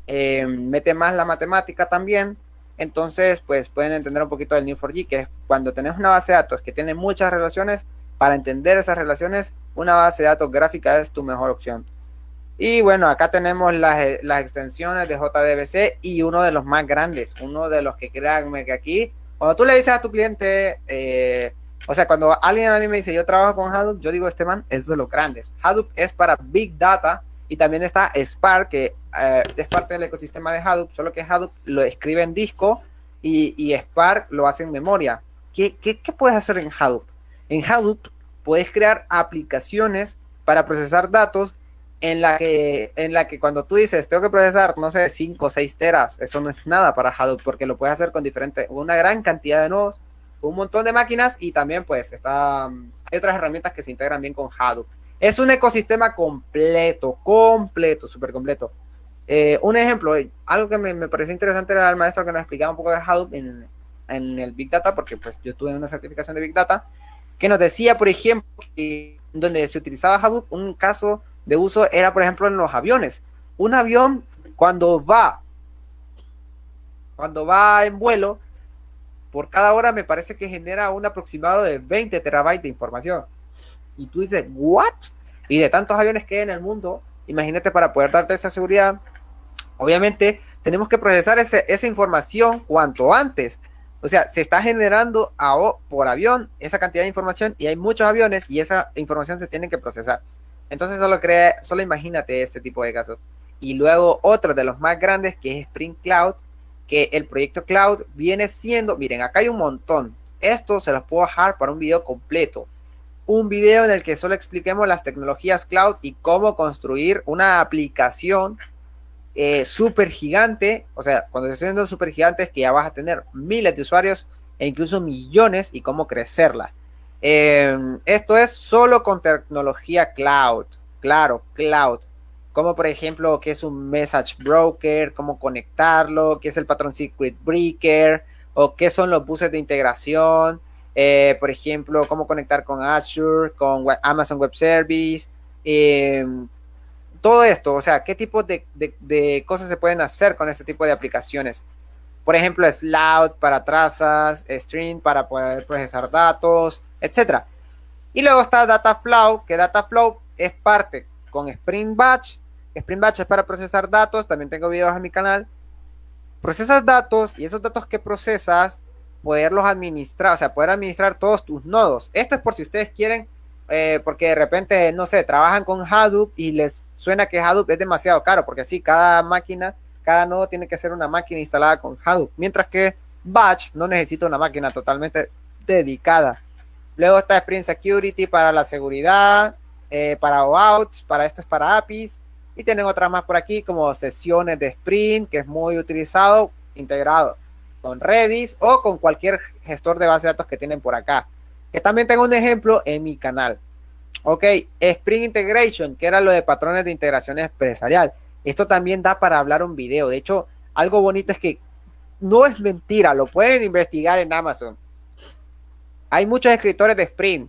mete más la matemática también. Entonces, pues pueden entender un poquito del Neo4j, que es cuando tenés una base de datos que tiene muchas relaciones. Para entender esas relaciones, una base de datos gráfica es tu mejor opción. Y bueno, acá tenemos las extensiones de JDBC y uno de los más grandes, uno de los que créanme que aquí, cuando tú le dices a tu cliente, o sea, cuando alguien a mí me dice yo trabajo con Hadoop, yo digo, este man es de los grandes. Hadoop es para Big Data y también está Spark, que es parte del ecosistema de Hadoop, solo que Hadoop lo escribe en disco y Spark lo hace en memoria. ¿Qué puedes hacer en Hadoop? En Hadoop puedes crear aplicaciones para procesar datos en la que cuando tú dices, tengo que procesar, no sé, 5 o 6 teras, eso no es nada para Hadoop, porque lo puedes hacer con una gran cantidad de nodos, un montón de máquinas, y también pues hay otras herramientas que se integran bien con Hadoop. Es un ecosistema completo, súper completo. Un ejemplo, algo que me pareció interesante era el maestro que nos explicaba un poco de Hadoop en el Big Data, porque pues yo tuve una certificación de Big Data, que nos decía, por ejemplo, que donde se utilizaba Hadoop, un caso de uso era, por ejemplo, en los aviones. Un avión, cuando va en vuelo, por cada hora me parece que genera un aproximado de 20 terabytes de información. Y tú dices, ¿what? Y de tantos aviones que hay en el mundo, imagínate, para poder darte esa seguridad, obviamente tenemos que procesar esa información cuanto antes. O sea, se está generando por avión esa cantidad de información y hay muchos aviones y esa información se tiene que procesar. Entonces solo imagínate este tipo de casos. Y luego otro de los más grandes que es Spring Cloud, que el proyecto Cloud viene siendo, miren, acá hay un montón. Esto se los puedo dejar para un video completo. Un video en el que solo expliquemos las tecnologías cloud y cómo construir una aplicación súper gigante. O sea, cuando estoy diciendo súper gigante es que ya vas a tener miles de usuarios e incluso millones y cómo crecerla. Esto es solo con tecnología cloud. Claro, cloud. Como por ejemplo, qué es un message broker, cómo conectarlo, qué es el patrón secret breaker, o qué son los buses de integración. Por ejemplo, cómo conectar con Azure, con Amazon Web Service. Todo esto, o sea, qué tipo de cosas se pueden hacer con este tipo de aplicaciones. Por ejemplo, Slout para trazas, Stream para poder procesar datos, etcétera. Y luego está Dataflow, que Dataflow es parte con Spring Batch. Spring Batch es para procesar datos, también tengo videos en mi canal. Procesas datos y esos datos que procesas, poderlos administrar, o sea, poder administrar todos tus nodos. Esto es por si ustedes quieren, porque de repente, no sé, trabajan con Hadoop y les suena que Hadoop es demasiado caro, porque sí, cada nodo tiene que ser una máquina instalada con Hadoop, mientras que Batch no necesita una máquina totalmente dedicada. Luego está Spring Security para la seguridad, para OAuth, para esto es para APIs, y tienen otras más por aquí como sesiones de Spring, que es muy utilizado, integrado con Redis o con cualquier gestor de base de datos que tienen por acá. Que también tengo un ejemplo en mi canal. Ok, Spring Integration, que era lo de patrones de integración empresarial. Esto también da para hablar un video. De hecho, algo bonito es que no es mentira, lo pueden investigar en Amazon. Hay muchos escritores de Spring.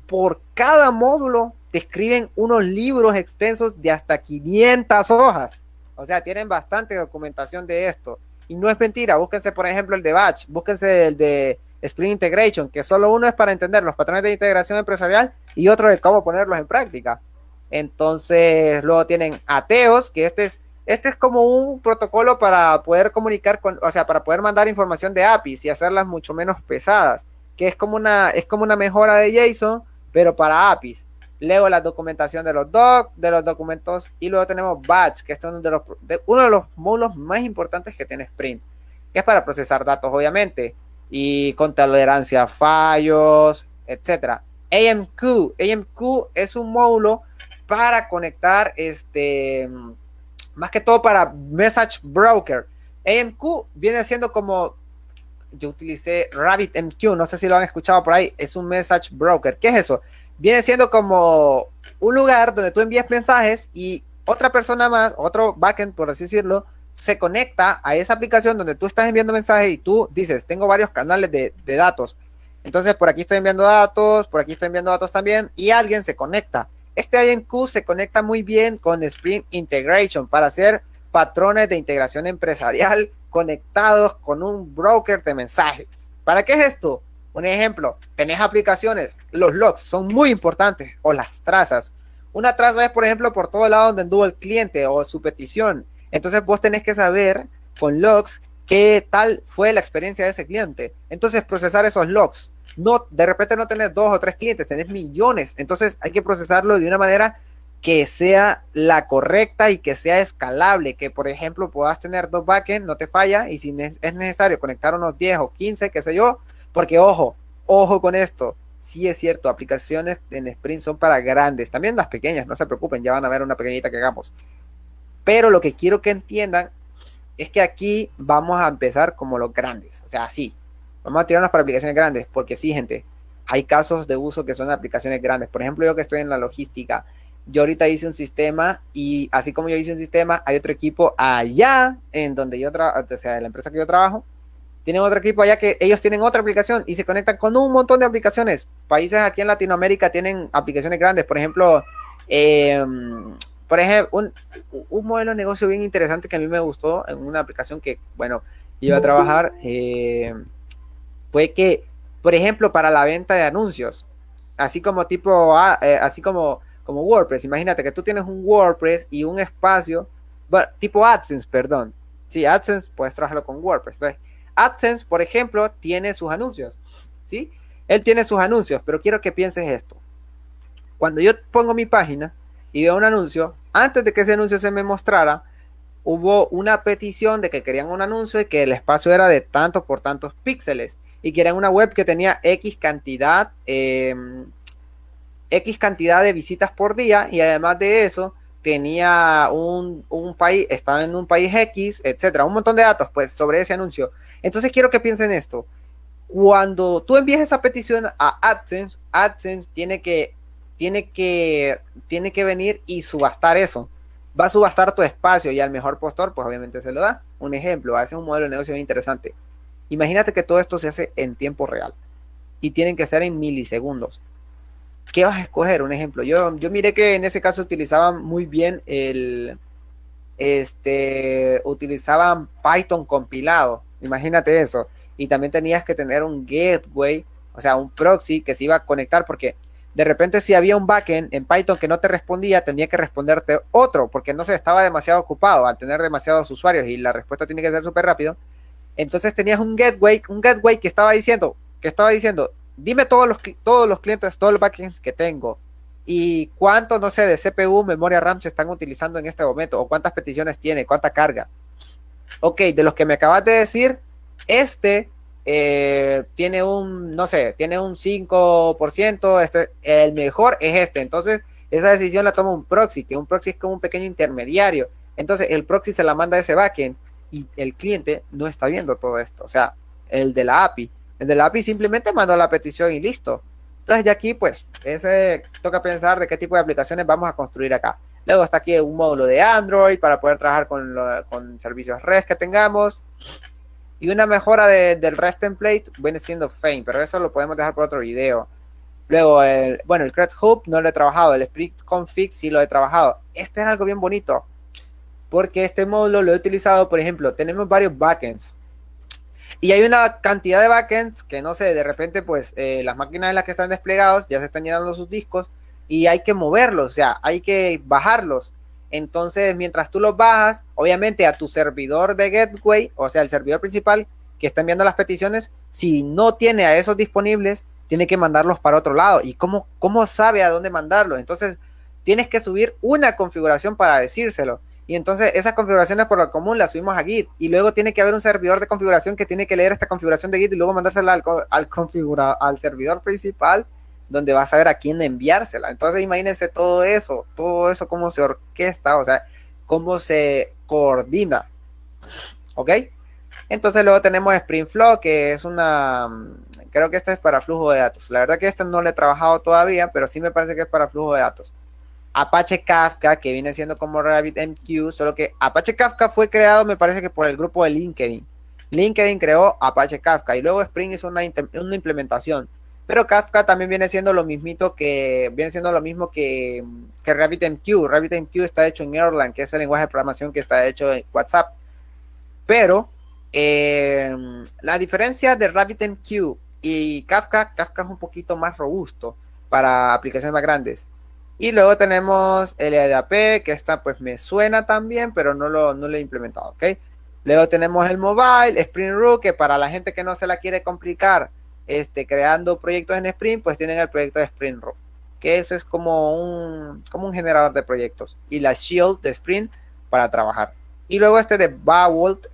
Por cada módulo te escriben unos libros extensos de hasta 500 hojas. O sea, tienen bastante documentación de esto. Y no es mentira, búsquense por ejemplo el de Batch, búsquense el de Spring Integration, que solo uno es para entender los patrones de integración empresarial y otro de cómo ponerlos en práctica. Entonces, luego tienen Ateos, que este es como un protocolo para poder comunicar o sea, para poder mandar información de APIs y hacerlas mucho menos pesadas, que es como una mejora de JSON, pero para APIs. Luego la documentación de los documentos, y luego tenemos Batch, que es uno de los módulos más importantes que tiene Spring, que es para procesar datos, obviamente, y con tolerancia a fallos, etcétera. AMQ es un módulo para conectar, más que todo para Message Broker. AMQ viene siendo como, yo utilicé RabbitMQ, no sé si lo han escuchado por ahí, es un Message Broker. ¿Qué es eso? Viene siendo como un lugar donde tú envías mensajes y otra persona más, otro backend, por así decirlo, se conecta a esa aplicación donde tú estás enviando mensajes y tú dices, tengo varios canales de datos. Entonces, por aquí estoy enviando datos, por aquí estoy enviando datos también, y alguien se conecta. Este IMQ se conecta muy bien con Spring Integration para hacer patrones de integración empresarial conectados con un broker de mensajes. ¿Para qué es esto? Un ejemplo, tenés aplicaciones, los logs son muy importantes, o las trazas. Una traza es, por ejemplo, por todo lado donde anduvo el cliente o su petición. Entonces vos tenés que saber con logs qué tal fue la experiencia de ese cliente. Entonces procesar esos logs. No, de repente no tenés 2 o 3 clientes, tenés millones. Entonces hay que procesarlo de una manera que sea la correcta y que sea escalable, que por ejemplo puedas tener 2 backends, no te falla, y si es necesario conectar unos 10 o 15, qué sé yo, porque ojo con esto, sí es cierto, aplicaciones en Sprint son para grandes, también las pequeñas, no se preocupen, ya van a ver una pequeñita que hagamos, pero lo que quiero que entiendan es que aquí vamos a empezar como los grandes, o sea, así, vamos a tirarnos para aplicaciones grandes, porque sí, gente, hay casos de uso que son aplicaciones grandes. Por ejemplo, yo que estoy en la logística, yo ahorita hice un sistema y así como yo hice un sistema, hay otro equipo allá en donde yo trabajo, o sea, en la empresa que yo trabajo, tienen otro equipo allá que ellos tienen otra aplicación y se conectan con un montón de aplicaciones. Países aquí en Latinoamérica tienen aplicaciones grandes, eh, por ejemplo, un modelo de negocio bien interesante que a mí me gustó en una aplicación que, bueno, iba a trabajar, fue que, por ejemplo, para la venta de anuncios, así como así como WordPress, imagínate que tú tienes un WordPress y un espacio, tipo AdSense, perdón. Sí, AdSense puedes trabajarlo con WordPress. Entonces, AdSense, por ejemplo, tiene sus anuncios, ¿sí? Él tiene sus anuncios, pero quiero que pienses esto. Cuando yo pongo mi página y veo un anuncio, antes de que ese anuncio se me mostrara, hubo una petición de que querían un anuncio y que el espacio era de tantos por tantos píxeles y que era una web que tenía X cantidad de visitas por día y además de eso tenía un país, estaba en un país X, etcétera, un montón de datos pues sobre ese anuncio. Entonces quiero que piensen esto. Cuando tú envías esa petición a AdSense, AdSense tiene que venir y subastar eso. Va a subastar tu espacio y al mejor postor, pues obviamente se lo da. Un ejemplo, hace un modelo de negocio bien interesante. Imagínate que todo esto se hace en tiempo real y tienen que ser en milisegundos. ¿Qué vas a escoger? Un ejemplo, yo miré que en ese caso utilizaban muy bien utilizaban Python compilado, imagínate eso, y también tenías que tener un gateway, o sea, un proxy que se iba a conectar, porque de repente si había un backend en Python que no te respondía, tenía que responderte otro, porque no se estaba demasiado ocupado al tener demasiados usuarios y la respuesta tiene que ser súper rápido. Entonces tenías un gateway que estaba diciendo, dime todos los clientes, todos los backends que tengo y cuánto, no sé, de CPU, memoria RAM se están utilizando en este momento o cuántas peticiones tiene, cuánta carga. Ok, de los que me acabas de decir, este tiene no sé, tiene un 5%, el mejor es este. Entonces, esa decisión la toma un proxy, que un proxy es como un pequeño intermediario. Entonces, el proxy se la manda a ese backend y el cliente no está viendo todo esto. O sea, el de la API. El de la API simplemente mandó la petición y listo. Entonces, ya aquí, pues, toca pensar de qué tipo de aplicaciones vamos a construir acá. Luego está aquí un módulo de Android para poder trabajar con servicios REST que tengamos. Y una mejora del REST template viene siendo Fame, pero eso lo podemos dejar por otro video. Luego, el CRED Hub no lo he trabajado, el Spring Config sí lo he trabajado. Este es algo bien bonito, porque este módulo lo he utilizado, por ejemplo, tenemos varios backends. Y hay una cantidad de backends que no sé, de repente pues las máquinas en las que están desplegados ya se están llenando sus discos y hay que moverlos, o sea, hay que bajarlos. Entonces, mientras tú los bajas, obviamente a tu servidor de Gateway, o sea, el servidor principal que está enviando las peticiones, si no tiene a esos disponibles, tiene que mandarlos para otro lado. ¿Y cómo sabe a dónde mandarlos? Entonces, tienes que subir una configuración para decírselo. Y entonces esas configuraciones por lo común las subimos a Git y luego tiene que haber un servidor de configuración que tiene que leer esta configuración de Git y luego mandársela al servidor principal donde vas a ver a quién enviársela. Entonces imagínense todo eso cómo se orquesta, o sea, cómo se coordina. ¿Ok? Entonces luego tenemos Spring Flow, que es creo que este es para flujo de datos. La verdad que este no lo he trabajado todavía, pero sí me parece que es para flujo de datos. Apache Kafka, que viene siendo como RabbitMQ, solo que Apache Kafka fue creado, me parece que por el grupo de LinkedIn. LinkedIn creó Apache Kafka y luego Spring hizo una implementación. Pero Kafka también viene siendo lo mismo que RabbitMQ. RabbitMQ está hecho en Erlang, que es el lenguaje de programación que está hecho en WhatsApp. Pero la diferencia de RabbitMQ y Kafka es un poquito más robusto para aplicaciones más grandes. Y luego tenemos LDAP, que esta pues me suena también, pero no lo he implementado, ¿ok? Luego tenemos el Mobile, Spring Root, que para la gente que no se la quiere complicar creando proyectos en Spring, pues tienen el proyecto de Spring Root, que eso es como un generador de proyectos. Y la Shield de Spring para trabajar. Y luego de Vault,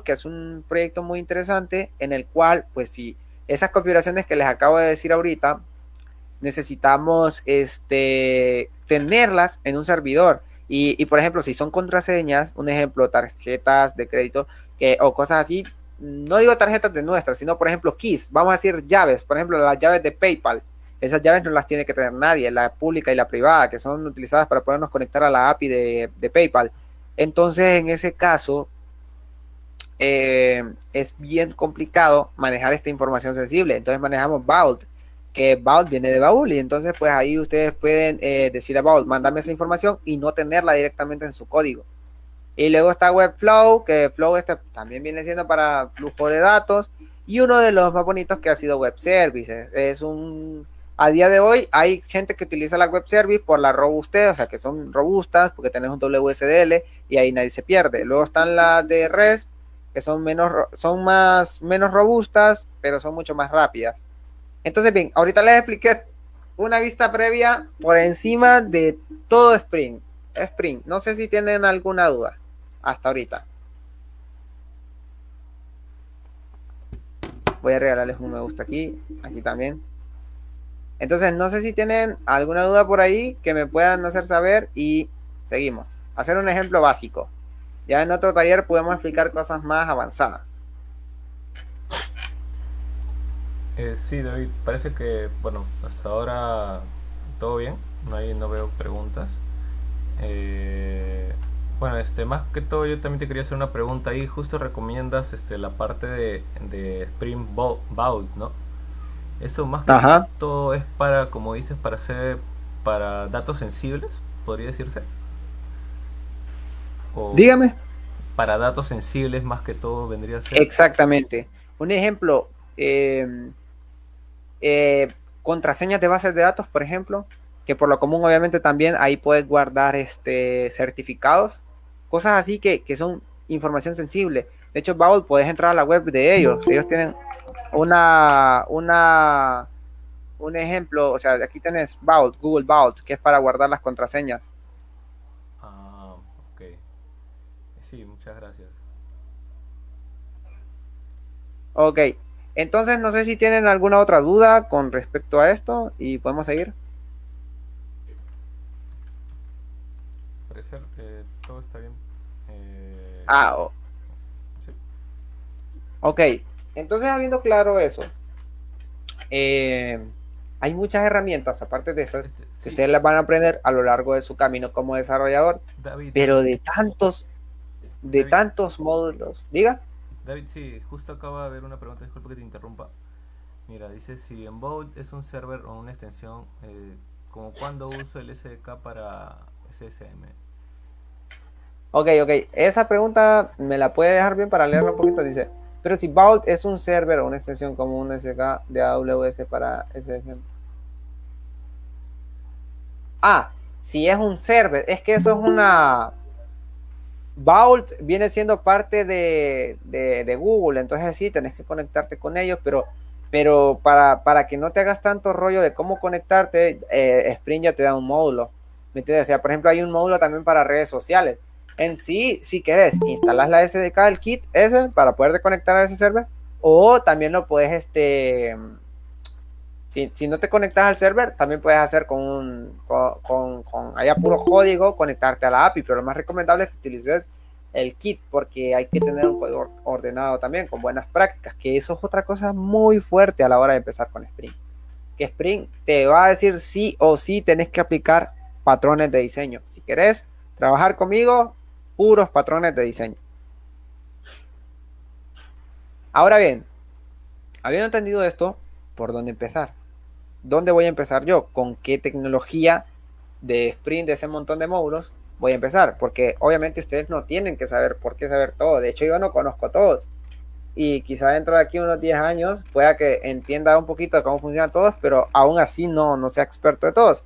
que es un proyecto muy interesante en el cual, pues si esas configuraciones que les acabo de decir ahorita, necesitamos tenerlas en un servidor. Por ejemplo, si son contraseñas, un ejemplo, tarjetas de crédito o cosas así, no digo tarjetas de nuestras, sino por ejemplo keys, vamos a decir llaves, por ejemplo las llaves de PayPal, esas llaves no las tiene que tener nadie, la pública y la privada, que son utilizadas para podernos conectar a la API de PayPal. Entonces, en ese caso, es bien complicado manejar esta información sensible. Entonces manejamos Vault, que Vault viene de baúl, y entonces pues ahí ustedes pueden decir a Vault, mándame esa información y no tenerla directamente en su código. Y luego está Webflow, que Flow también viene siendo para flujo de datos, y uno de los más bonitos que ha sido Web Services. A día de hoy hay gente que utiliza la Web Service por la robustez, o sea que son robustas porque tenés un WSDL y ahí nadie se pierde. Luego están las de REST, que son menos robustas, pero son mucho más rápidas. Entonces, bien, ahorita les expliqué una vista previa por encima de todo Spring. Spring, no sé si tienen alguna duda hasta ahorita. Voy a regalarles un me gusta aquí también. Entonces, no sé si tienen alguna duda por ahí que me puedan hacer saber y seguimos. Hacer un ejemplo básico. Ya en otro taller podemos explicar cosas más avanzadas. Sí, David, parece que, bueno, hasta ahora todo bien, no veo preguntas. Eh, bueno, más que todo yo también te quería hacer una pregunta ahí, justo recomiendas la parte de Vault, ¿no? Eso más que Ajá. todo es para, como dices, para datos sensibles, podría decirse. O Dígame. para datos sensibles más que todo vendría a ser. Exactamente. Un ejemplo, contraseñas de bases de datos, por ejemplo, que por lo común obviamente también ahí puedes guardar certificados, cosas así que son información sensible. De hecho, Vault, puedes entrar a la web de ellos. Ellos tienen un ejemplo, o sea, aquí tenés Vault, Google Vault, que es para guardar las contraseñas. Ah, ok. Sí, muchas gracias. Ok, entonces no sé si tienen alguna otra duda con respecto a esto y podemos seguir. Al parecer todo está bien. Eh, Ah, sí. ok, entonces habiendo claro eso, eh, hay muchas herramientas, aparte de estas, que Sí, ustedes las van a aprender a lo largo de su camino como desarrollador, David, pero de David, tantos módulos. Diga. David, sí, justo acaba de haber una pregunta, disculpa que te interrumpa. Mira, dice si en Vault es un server o una extensión, como cuando uso el SDK para SSM. Ok, ok, esa pregunta me la puede dejar bien para leerla un poquito. Dice, pero si Vault es un server o una extensión como un SK de AWS para SSM. Ah, si es un server, es que eso es una... Vault viene siendo parte de Google, entonces sí, tenés que conectarte con ellos, pero para que no te hagas tanto rollo de cómo conectarte, Spring ya te da un módulo. ¿Me entiendes? O sea, por ejemplo, hay un módulo también para redes sociales. En sí, si querés, instalas la SDK, el kit ese, para poder conectar a ese server, o también lo puedes, si no te conectas al server, también puedes hacer con allá puro código, conectarte a la API, pero lo más recomendable es que utilices el kit, porque hay que tener un código ordenado también, con buenas prácticas, que eso es otra cosa muy fuerte a la hora de empezar con Spring. Que Spring te va a decir sí o sí tenés que aplicar patrones de diseño. Si querés trabajar conmigo, puros patrones de diseño. Ahora bien, habiendo entendido esto, ¿por dónde empezar? ¿Dónde voy a empezar yo? ¿Con qué tecnología de Sprint, de ese montón de módulos, voy a empezar? Porque obviamente ustedes no tienen que saber por qué saber todo. De hecho, yo no conozco todos. Y quizá dentro de aquí unos 10 años pueda que entienda un poquito de cómo funcionan todos, pero aún así no sea experto de todos.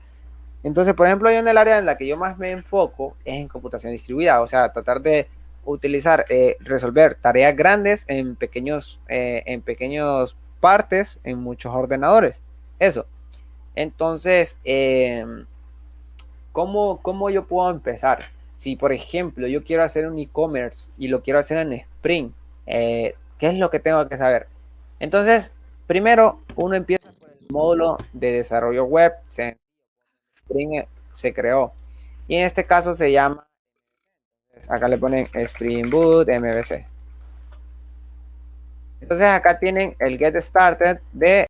Entonces, por ejemplo, yo en el área en la que yo más me enfoco es en computación distribuida, o sea, tratar de utilizar, resolver tareas grandes en pequeños partes, en muchos ordenadores. Eso. Entonces, ¿cómo yo puedo empezar? Si, por ejemplo, yo quiero hacer un e-commerce y lo quiero hacer en Spring, ¿qué es lo que tengo que saber? Entonces, primero, uno empieza por el módulo de desarrollo web. Spring se creó. Y en este caso se llama, acá le ponen Spring Boot MVC. Entonces acá tienen el Get Started de...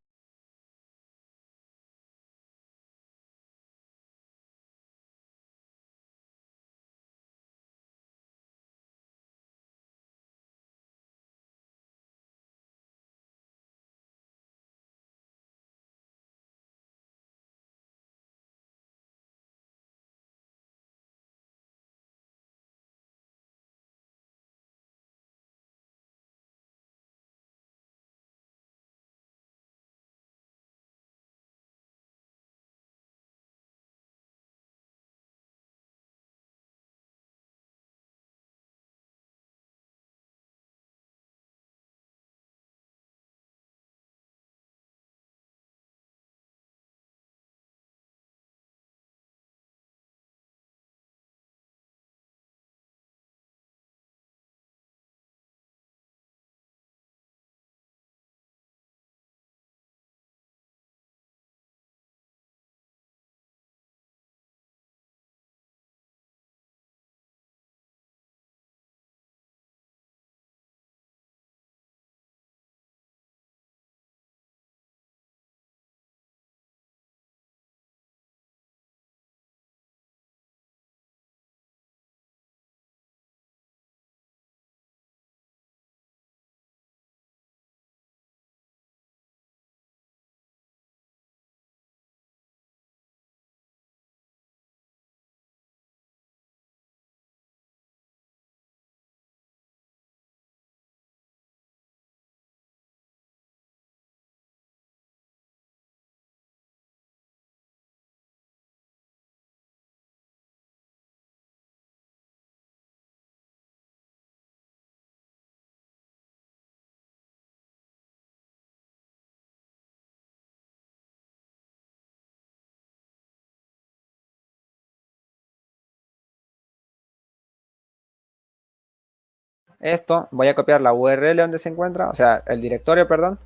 Esto, voy a copiar la URL donde se encuentra, o sea, el directorio, perdón,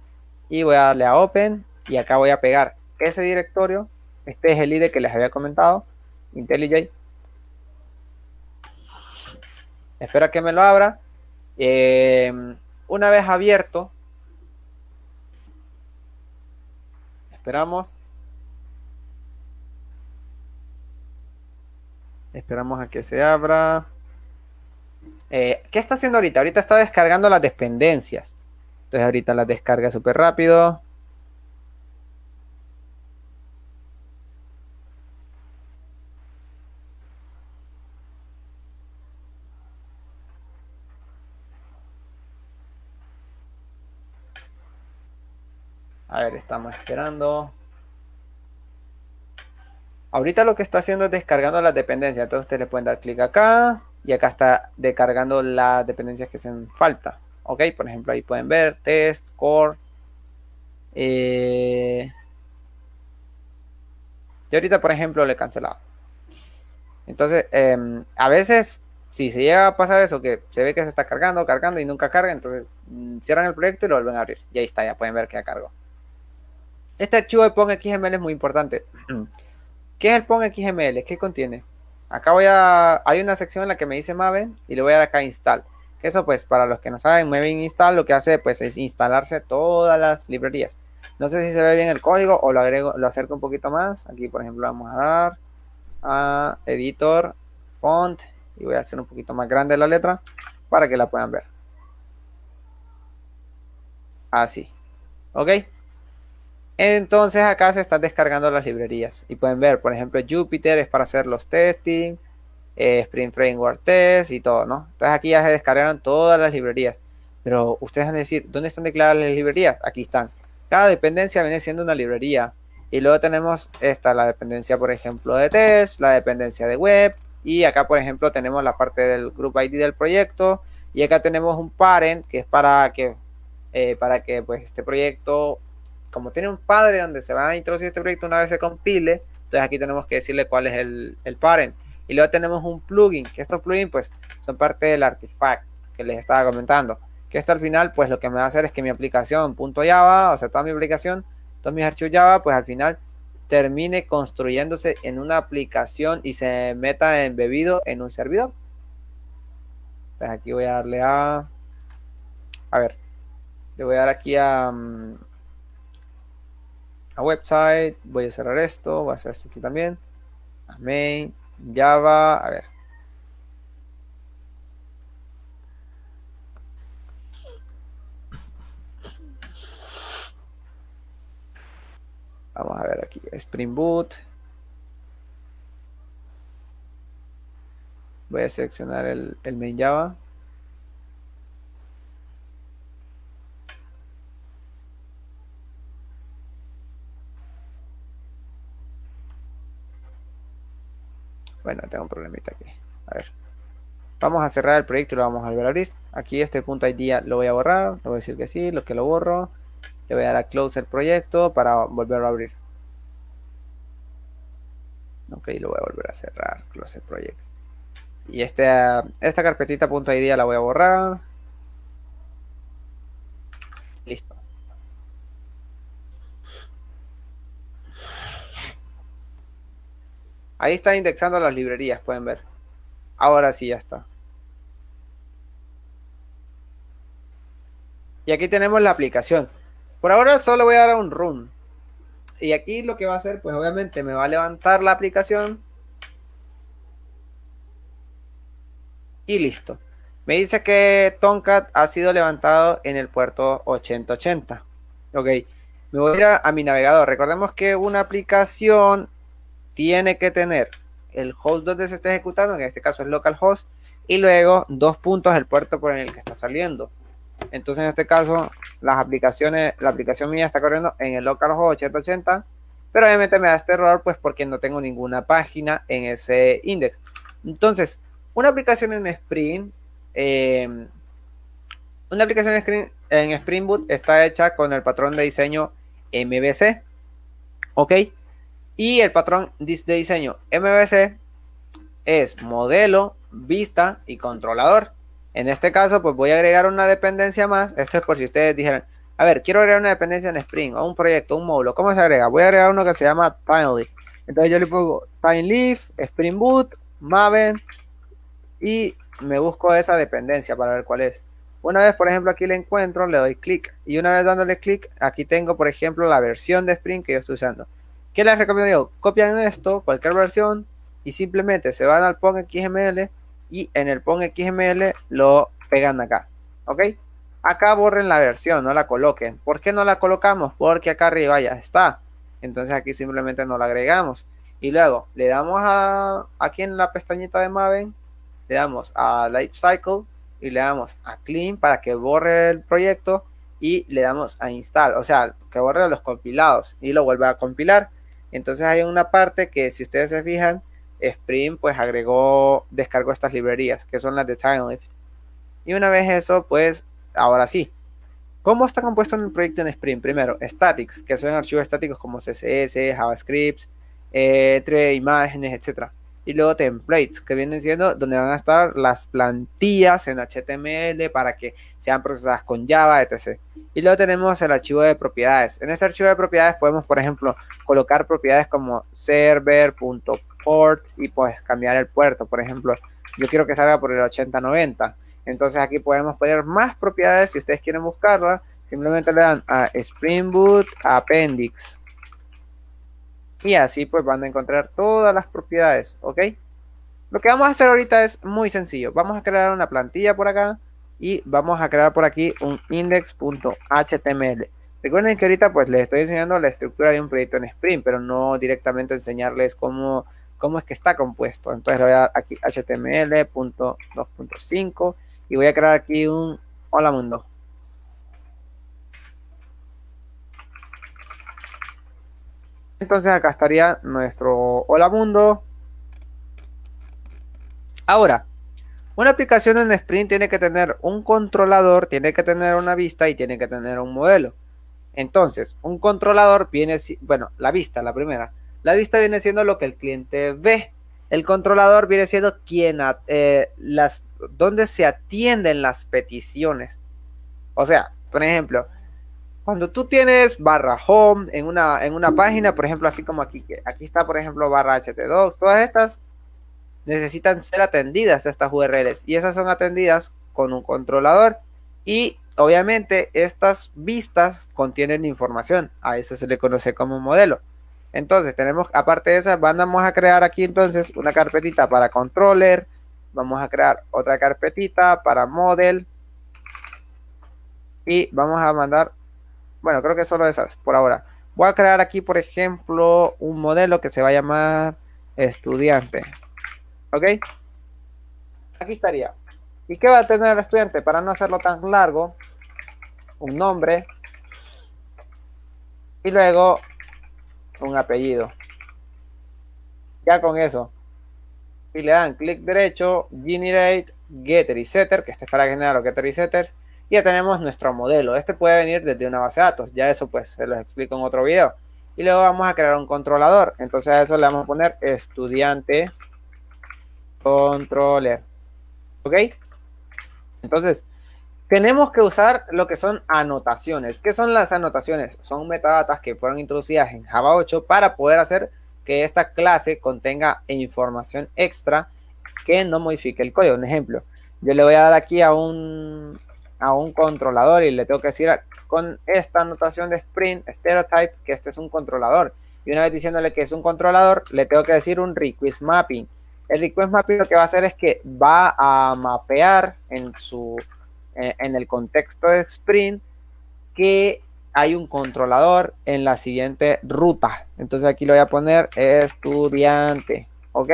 y voy a darle a Open y acá voy a pegar ese directorio. Este es el IDE que les había comentado, IntelliJ. Espero a que me lo abra. Una vez abierto, esperamos. Esperamos a que se abra. ¿Qué está haciendo ahorita? Ahorita está descargando las dependencias. Entonces ahorita las descarga súper rápido. A ver, estamos esperando. Ahorita lo que está haciendo es descargando las dependencias. Entonces ustedes le pueden dar clic acá. Y acá está descargando las dependencias que hacen falta. Ok, por ejemplo, ahí pueden ver test, core. Yo ahorita, por ejemplo, le he cancelado. Entonces, a veces, si se llega a pasar eso, que se ve que se está cargando, cargando y nunca carga, entonces cierran el proyecto y lo vuelven a abrir. Y ahí está, ya pueden ver que ya cargó. Este archivo de PON.xml es muy importante. ¿Qué es el PON.xml? ¿Qué contiene? Acá hay una sección en la que me dice Maven y le voy a dar acá install. Eso pues para los que no saben, Maven install lo que hace pues es instalarse todas las librerías. No sé si se ve bien el código o lo acerco un poquito más. Aquí por ejemplo vamos a dar a editor, font y voy a hacer un poquito más grande la letra para que la puedan ver. Así. ¿Ok? Entonces acá se están descargando las librerías y pueden ver, por ejemplo, Jupyter es para hacer los testing, Spring Framework Test y todo, ¿no? Entonces aquí ya se descargaron todas las librerías. Pero ustedes van a decir, ¿dónde están declaradas las librerías? Aquí están. Cada dependencia viene siendo una librería. Y luego tenemos esta, la dependencia, por ejemplo, de test, la dependencia de web. Y acá, por ejemplo, tenemos la parte del group ID del proyecto. Y acá tenemos un parent, que es para que pues, este proyecto, como tiene un padre donde se va a introducir este proyecto una vez se compile, entonces aquí tenemos que decirle cuál es el parent. Y luego tenemos un plugin, que estos plugins pues son parte del artifact que les estaba comentando. Que esto al final pues lo que me va a hacer es que mi aplicación .java, o sea, toda mi aplicación, todos mis archivos Java, pues al final termine construyéndose en una aplicación y se meta embebido en un servidor. Entonces aquí voy a darle a ver, le voy a dar aquí a website, voy a cerrar esto, voy a hacer esto aquí también, a main, Java, a ver. Vamos a ver aquí, Spring Boot. Voy a seleccionar el main Java. Bueno, tengo un problemita aquí. A ver. Vamos a cerrar el proyecto y lo vamos a volver a abrir. Aquí este punto ID lo voy a borrar. Le voy a decir que sí, lo que lo borro. Le voy a dar a close el proyecto para volverlo a abrir. Ok, lo voy a volver a cerrar. Close el proyecto. Y esta carpetita .id la voy a borrar. Listo. Ahí está indexando las librerías, pueden ver. Ahora sí ya está. Y aquí tenemos la aplicación. Por ahora solo voy a dar a un run. Y aquí lo que va a hacer, pues obviamente me va a levantar la aplicación. Y listo. Me dice que Tomcat ha sido levantado en el puerto 8080. Ok. Me voy a ir a mi navegador. Recordemos que una aplicación tiene que tener el host donde se esté ejecutando, en este caso es localhost, y luego dos puntos el puerto por el que está saliendo. Entonces en este caso la aplicación mía está corriendo en el localhost 8080, pero obviamente me da este error pues porque no tengo ninguna página en ese index. Entonces una aplicación en Spring en Spring Boot está hecha con el patrón de diseño MVC, ok, y el patrón de diseño MVC es modelo, vista y controlador. En este caso, pues voy a agregar una dependencia más. Esto es por si ustedes dijeran, a ver, quiero agregar una dependencia en Spring o un proyecto, un módulo. ¿Cómo se agrega? Voy a agregar uno que se llama TimeLeaf. Entonces yo le pongo TimeLeaf, Spring Boot, Maven y me busco esa dependencia para ver cuál es. Una vez, por ejemplo, aquí le encuentro, le doy clic y una vez dándole clic, aquí tengo, por ejemplo, la versión de Spring que yo estoy usando. ¿Qué les recomiendo yo? Copian esto, cualquier versión, y simplemente se van al PON XML y en el PON XML lo pegan acá. ¿Ok? Acá borren la versión, no la coloquen. ¿Por qué no la colocamos? Porque acá arriba ya está. Entonces aquí simplemente no la agregamos. Y luego le damos aquí en la pestañita de Maven, le damos a Lifecycle y le damos a Clean para que borre el proyecto y le damos a Install, o sea, que borre los compilados y lo vuelve a compilar. Entonces hay una parte que si ustedes se fijan, Spring pues descargó estas librerías que son las de TimeLift. Y una vez eso, pues ahora sí. ¿Cómo está compuesto en el proyecto en Spring? Primero, statics, que son archivos estáticos como CSS, JavaScript, entre imágenes, etcétera. Y luego templates, que vienen siendo donde van a estar las plantillas en HTML para que sean procesadas con Java, etc. Y luego tenemos el archivo de propiedades. En ese archivo de propiedades podemos, por ejemplo, colocar propiedades como server.port y pues cambiar el puerto. Por ejemplo, yo quiero que salga por el 8090. Entonces aquí podemos poner más propiedades si ustedes quieren buscarla. Simplemente le dan a Spring Boot Appendix. Y así pues van a encontrar todas las propiedades, ¿ok? Lo que vamos a hacer ahorita es muy sencillo. Vamos a crear una plantilla por acá y vamos a crear por aquí un index.html. Recuerden que ahorita pues les estoy enseñando la estructura de un proyecto en Spring, pero no directamente enseñarles cómo es que está compuesto. Entonces le voy a dar aquí html.2.5 y voy a crear aquí un hola mundo. Entonces acá estaría nuestro hola mundo. Ahora, una aplicación en Sprint tiene que tener un controlador, tiene que tener una vista y tiene que tener un modelo. Entonces, un controlador viene, bueno, la vista, la primera. La vista viene siendo lo que el cliente ve. El controlador viene siendo donde se atienden las peticiones. O sea, por ejemplo, cuando tú tienes barra home en una página, por ejemplo, así como aquí está, por ejemplo, barra htdocs, todas estas necesitan ser atendidas estas URLs y esas son atendidas con un controlador y obviamente estas vistas contienen información, a eso se le conoce como modelo. Entonces tenemos, aparte de esa, vamos a crear aquí entonces una carpetita para controller, vamos a crear otra carpetita para model y vamos a mandar, bueno, creo que solo esas por ahora. Voy a crear aquí, por ejemplo, un modelo que se va a llamar estudiante. ¿Ok? Aquí estaría. ¿Y qué va a tener el estudiante? Para no hacerlo tan largo, un nombre y luego un apellido. Ya con eso. Y le dan clic derecho, generate, getter y setter, que este es para generar los getter y setters. Y ya tenemos nuestro modelo. Este puede venir desde una base de datos. Ya eso pues se los explico en otro video. Y luego vamos a crear un controlador. Entonces a eso le vamos a poner estudiante controller. ¿Ok? Entonces, tenemos que usar lo que son anotaciones. ¿Qué son las anotaciones? Son metadatas que fueron introducidas en Java 8 para poder hacer que esta clase contenga información extra que no modifique el código. Un ejemplo, yo le voy a dar aquí a un controlador y le tengo que decir con esta anotación de Sprint Stereotype que este es un controlador. Y una vez diciéndole que es un controlador, le tengo que decir un request mapping. El request mapping lo que va a hacer es que va a mapear en el contexto de Sprint que hay un controlador en la siguiente ruta. Entonces aquí lo voy a poner estudiante, ¿ok?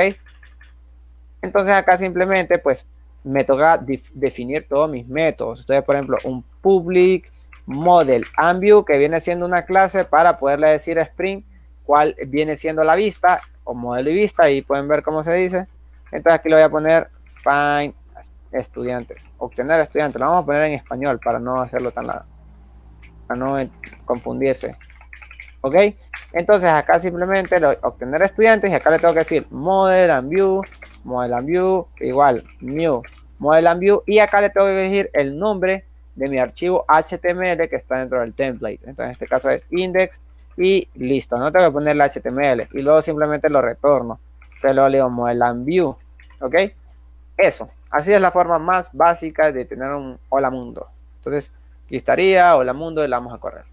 Entonces acá simplemente pues me toca definir todos mis métodos. Entonces, por ejemplo, un public model and view que viene siendo una clase para poderle decir a Spring cuál viene siendo la vista o modelo y vista y pueden ver cómo se dice. Entonces aquí lo voy a poner find estudiantes, obtener estudiantes. Lo vamos a poner en español para no hacerlo tan largo, para no confundirse. ¿Ok? Entonces acá simplemente obtener estudiantes y acá le tengo que decir model and view, igual new, model and view y acá le tengo que decir el nombre de mi archivo HTML que está dentro del template. Entonces en este caso es index y listo, no tengo que ponerle HTML y luego simplemente lo retorno. Entonces luego le digo model and view, ¿ok? Eso, así es la forma más básica de tener un hola mundo. Entonces aquí estaría hola mundo y la vamos a correr.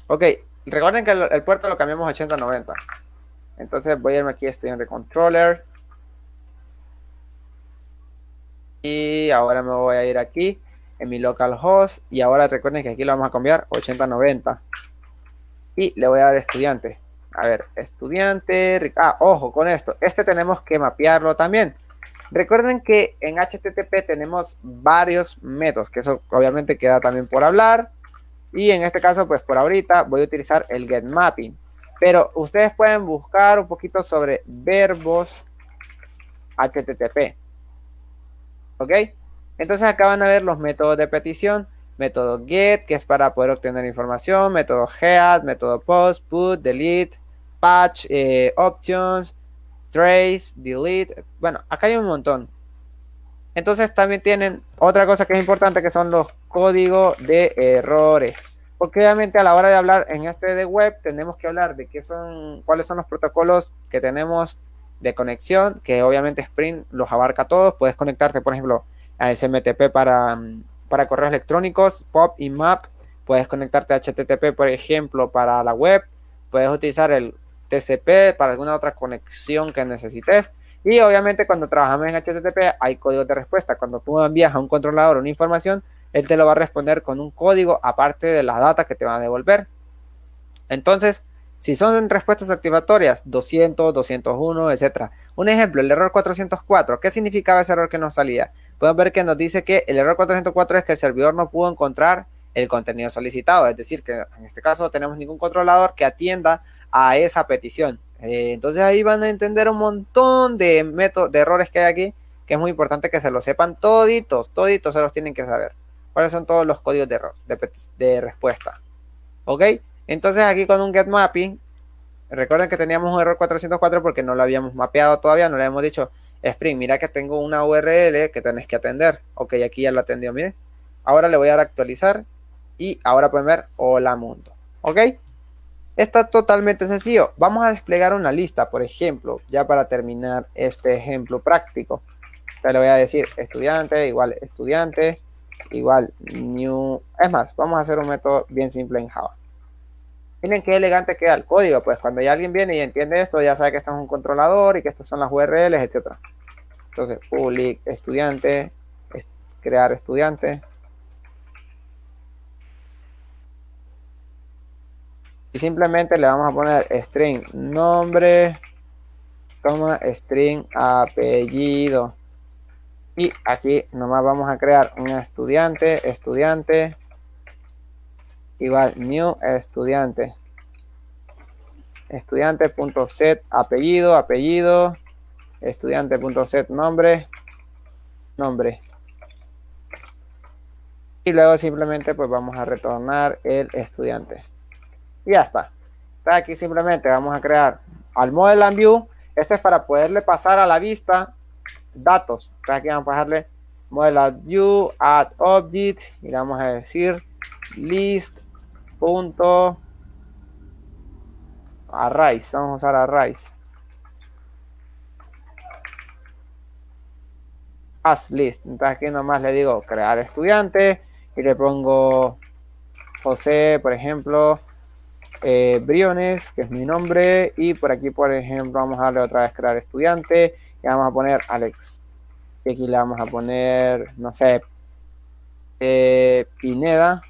Ok, recuerden que el puerto lo cambiamos a 8090. Entonces voy a irme aquí a estudiante controller. Y ahora me voy a ir aquí en mi localhost. Y ahora recuerden que aquí lo vamos a cambiar 8090. Y le voy a dar estudiante. A ver, estudiante. Ojo con esto. Este tenemos que mapearlo también. Recuerden que en HTTP tenemos varios métodos. Que eso obviamente queda también por hablar. Y en este caso, pues por ahorita voy a utilizar el getMapping. Pero ustedes pueden buscar un poquito sobre verbos HTTP. ¿Ok? Entonces acá van a ver los métodos de petición. Método get, que es para poder obtener información. Método head, método post, put, delete, patch, options, trace, delete. Bueno, acá hay un montón. Entonces también tienen otra cosa que es importante que son los códigos de errores. Porque obviamente a la hora de hablar en este de web tenemos que hablar de cuáles son los protocolos que tenemos de conexión, que obviamente Spring los abarca todos. Puedes conectarte, por ejemplo, a SMTP para correos electrónicos, POP y MAP. Puedes conectarte a HTTP, por ejemplo, para la web. Puedes utilizar el TCP para alguna otra conexión que necesites. Y obviamente cuando trabajamos en HTTP hay códigos de respuesta. Cuando tú envías a un controlador una información, él te lo va a responder con un código aparte de las datas que te van a devolver. Entonces, si son respuestas activatorias, 200, 201, etc. Un ejemplo, el error 404. ¿Qué significaba ese error que nos salía? podemos ver que nos dice que el error 404 es que el servidor no pudo encontrar el contenido solicitado, es decir, que en este caso no tenemos ningún controlador que atienda a esa petición. Entonces ahí van a entender un montón de métodos, de errores que hay aquí, que es muy importante que se lo sepan toditos, toditos se los tienen que saber. ¿Cuáles son todos los códigos de error, de respuesta? ¿Ok? Entonces aquí con un get mapping, recuerden que teníamos un error 404 porque no lo habíamos mapeado todavía, no le hemos dicho, Spring, mira que tengo una URL que tenés que atender. Ok, aquí ya lo atendió, miren. Ahora le voy a dar a actualizar y ahora pueden ver, hola mundo. ¿Ok? Está totalmente sencillo. Vamos a desplegar una lista, por ejemplo, ya para terminar este ejemplo práctico. Te le voy a decir estudiante igual new. Es más, vamos a hacer un método bien simple en Java. Miren qué elegante queda el código, pues cuando ya alguien viene y entiende esto, ya sabe que esto es un controlador y que estas son las URLs, etc. Entonces, public estudiante, crear estudiante. Y simplemente le vamos a poner string nombre, string apellido. Y aquí nomás vamos a crear un estudiante, igual new estudiante. Estudiante.set apellido, estudiante.set nombre. Y luego simplemente pues vamos a retornar el estudiante. Y ya está. Entonces aquí simplemente vamos a crear al model and view. Este es para poderle pasar a la vista datos. Entonces aquí vamos a pasarle model and view, add object, y le vamos a decir list. Arrays, vamos a usar arrays. As list. Entonces aquí nomás le digo crear estudiante y le pongo José, por ejemplo, Briones, que es mi nombre, y por aquí, por ejemplo, vamos a darle otra vez crear estudiante y vamos a poner Alex. Y aquí le vamos a poner, no sé, Pineda.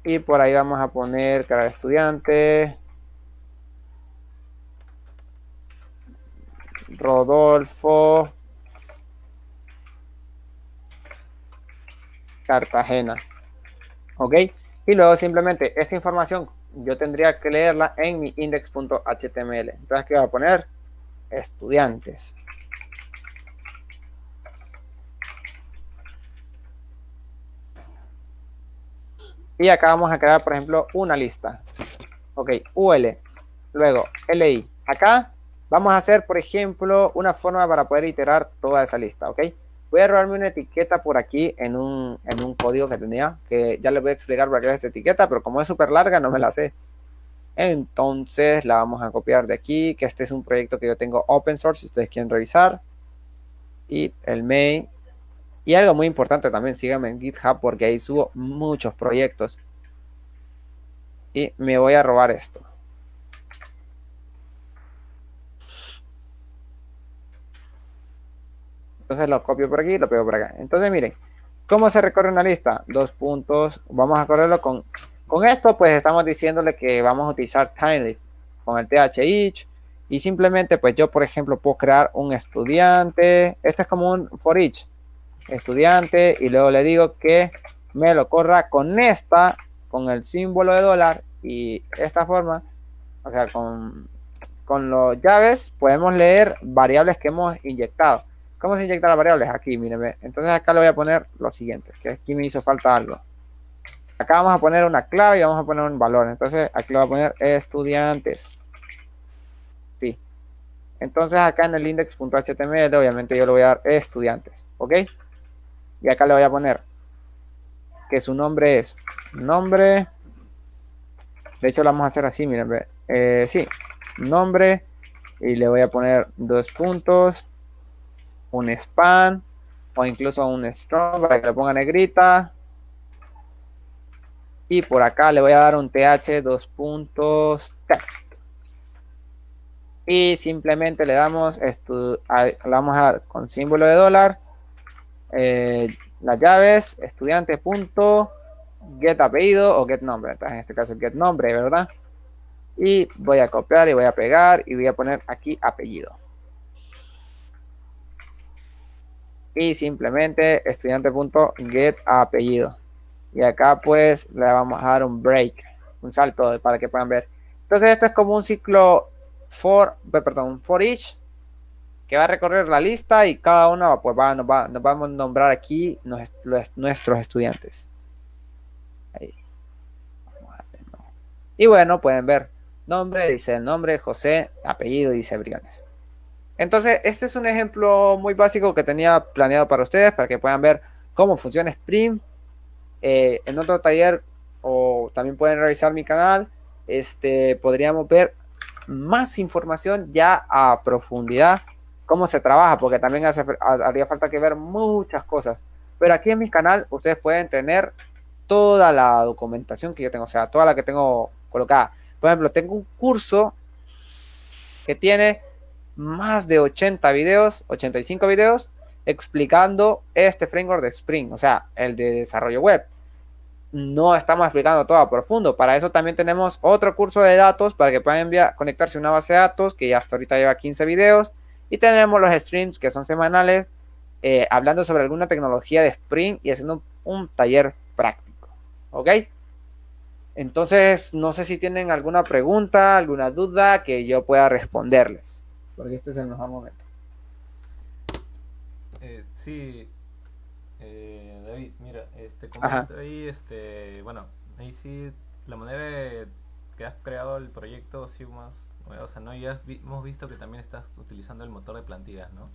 Y por ahí vamos a poner crear estudiante. Rodolfo Cartagena. ¿Ok? Y luego simplemente esta información yo tendría que leerla en mi index.html. Entonces aquí voy a poner estudiantes. Y acá vamos a crear, por ejemplo, una lista. Ok, UL. Luego, LI. Acá vamos a hacer, por ejemplo, una forma para poder iterar toda esa lista. Ok. Voy a robarme una etiqueta por aquí en un código que tenía, que ya les voy a explicar para qué es esta etiqueta, pero como es súper larga, no me la sé. Entonces la vamos a copiar de aquí, que este es un proyecto que yo tengo open source, si ustedes quieren revisar. Y el main. Y algo muy importante también, síganme en GitHub porque ahí subo muchos proyectos. Y me voy a robar esto. Entonces lo copio por aquí y lo pego por acá. Entonces miren, ¿cómo se recorre una lista? Dos puntos. Vamos a correrlo con esto, pues estamos diciéndole que vamos a utilizar TinyList con el th-each. Y simplemente, pues yo, por ejemplo, puedo crear un estudiante. Esto es como un for each. Estudiante. Y luego le digo que me lo corra con el símbolo de dólar. Y esta forma, o sea, con los llaves, podemos leer variables que hemos inyectado. ¿Cómo se inyectan las variables? Aquí, mírenme. Entonces acá le voy a poner lo siguiente, que aquí me hizo falta algo. Acá vamos a poner una clave y vamos a poner un valor. Entonces aquí le voy a poner estudiantes. Sí. Entonces acá en el index.html, obviamente yo le voy a dar estudiantes. ¿Ok? Y acá le voy a poner que su nombre es nombre. De hecho, lo vamos a hacer así, miren. Sí, nombre. Y le voy a poner dos puntos. Un span. O incluso un strong para que le ponga negrita. Y por acá le voy a dar un th dos puntos text. Y simplemente le damos le vamos a dar con símbolo de dólar las llaves estudiante punto get apellido o get nombre. Entonces en este caso get nombre, ¿verdad? Y voy a copiar y voy a pegar y voy a poner aquí apellido. y simplemente estudiante.get apellido. Y acá pues le vamos a dar un break, un salto para que puedan ver. Entonces esto es como un ciclo for each que va a recorrer la lista y cada uno pues nos vamos a nombrar aquí nuestros estudiantes. Ahí. Y bueno, pueden ver nombre, dice el nombre, José, apellido, dice Briones. Entonces, este es un ejemplo muy básico que tenía planeado para ustedes, para que puedan ver cómo funciona Spring. En otro taller, o también pueden revisar mi canal, podríamos ver más información ya a profundidad, cómo se trabaja, porque también haría falta que ver muchas cosas. Pero aquí en mi canal ustedes pueden tener toda la documentación que yo tengo, o sea, toda la que tengo colocada. Por ejemplo, tengo un curso que tiene más de 80 videos, 85 videos, explicando este framework de Spring, o sea, el de desarrollo web. No estamos explicando todo a profundo. Para eso también tenemos otro curso de datos para que puedan conectarse a una base de datos que ya hasta ahorita lleva 15 videos. Y tenemos los streams que son semanales, hablando sobre alguna tecnología de Spring y haciendo un taller práctico. ¿Ok? Entonces, no sé si tienen alguna pregunta, alguna duda que yo pueda responderles, porque este es el mejor momento. Sí, David, mira, Ajá. comento ahí, bueno, ahí sí, la manera que has creado el proyecto, sí, más novedosa, ¿no? Ya hemos visto que también estás utilizando el motor de plantillas, ¿no?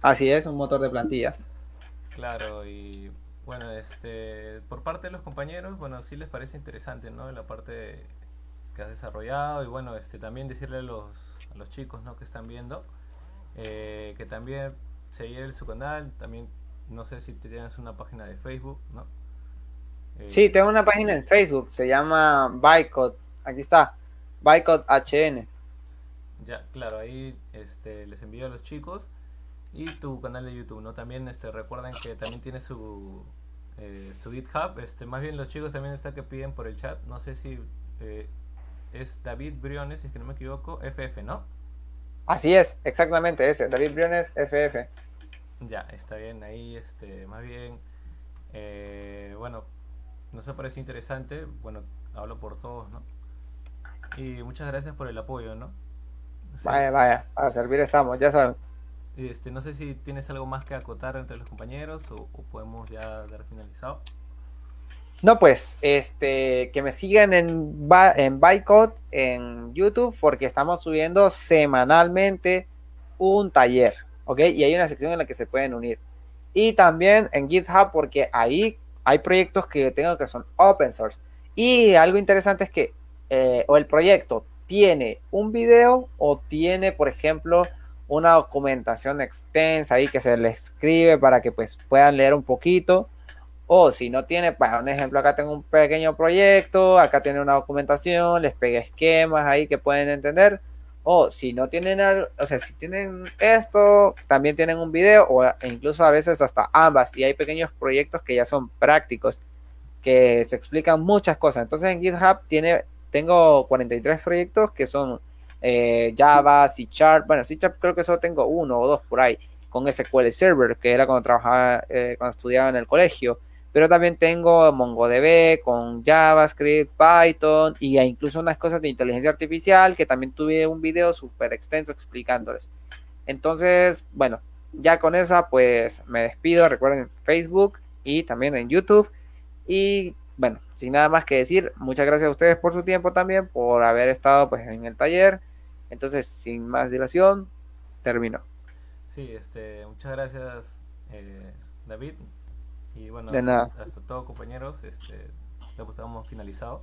Así es, un motor de plantillas. Claro, y bueno, por parte de los compañeros, bueno, sí les parece interesante, ¿no? La parte que has desarrollado y bueno, también decirle a los chicos, ¿no? Que están viendo, que también seguir su canal, también no sé si tienes una página de Facebook, ¿no? Sí, Eh, tengo una página en Facebook, se llama Bycode. Aquí está, Bycode HN. ya, claro, ahí les envío a los chicos y tu canal de YouTube, ¿no? También recuerden que también tiene su GitHub, más bien los chicos también está que piden por el chat, no sé si eh, es David Briones, si es que no me equivoco, FF, ¿no? Así es, exactamente ese, David Briones FF. Ya, está bien, ahí más bien, bueno, nos parece interesante, bueno, hablo por todos, ¿no? Y muchas gracias por el apoyo, ¿no? No sé, Vaya, vaya, para servir estamos, ya saben. no sé si tienes algo más que acotar entre los compañeros o podemos ya dar finalizado. No, pues, que me sigan en Bycode en YouTube porque estamos subiendo semanalmente un taller, ¿ok? Y hay una sección en la que se pueden unir. Y también en GitHub porque ahí hay proyectos que tengo que son open source. Y algo interesante es que o el proyecto tiene un video o tiene, por ejemplo, una documentación extensa ahí que se le escribe para que pues puedan leer un poquito o si no tiene, para un ejemplo, acá tengo un pequeño proyecto, acá tiene una documentación, les pegué esquemas ahí que pueden entender. O si no tienen, o sea, si tienen esto, también tienen un video o incluso a veces hasta ambas. Y hay pequeños proyectos que ya son prácticos, que se explican muchas cosas. Entonces en GitHub tengo 43 proyectos que son Java, C Sharp. Bueno, C Sharp creo que solo tengo uno o dos por ahí con SQL Server, que era cuando trabajaba, cuando estudiaba en el colegio. Pero también tengo MongoDB con JavaScript, Python y incluso unas cosas de inteligencia artificial que también tuve un video súper extenso explicándoles. Entonces, bueno, ya con esa pues me despido. Recuerden Facebook y también en YouTube. Y bueno, sin nada más que decir, muchas gracias a ustedes por su tiempo también, por haber estado pues en el taller. Entonces, sin más dilación, termino. Sí, muchas gracias, David. Y bueno, De nada. hasta todo, compañeros. Lo que estamos finalizado.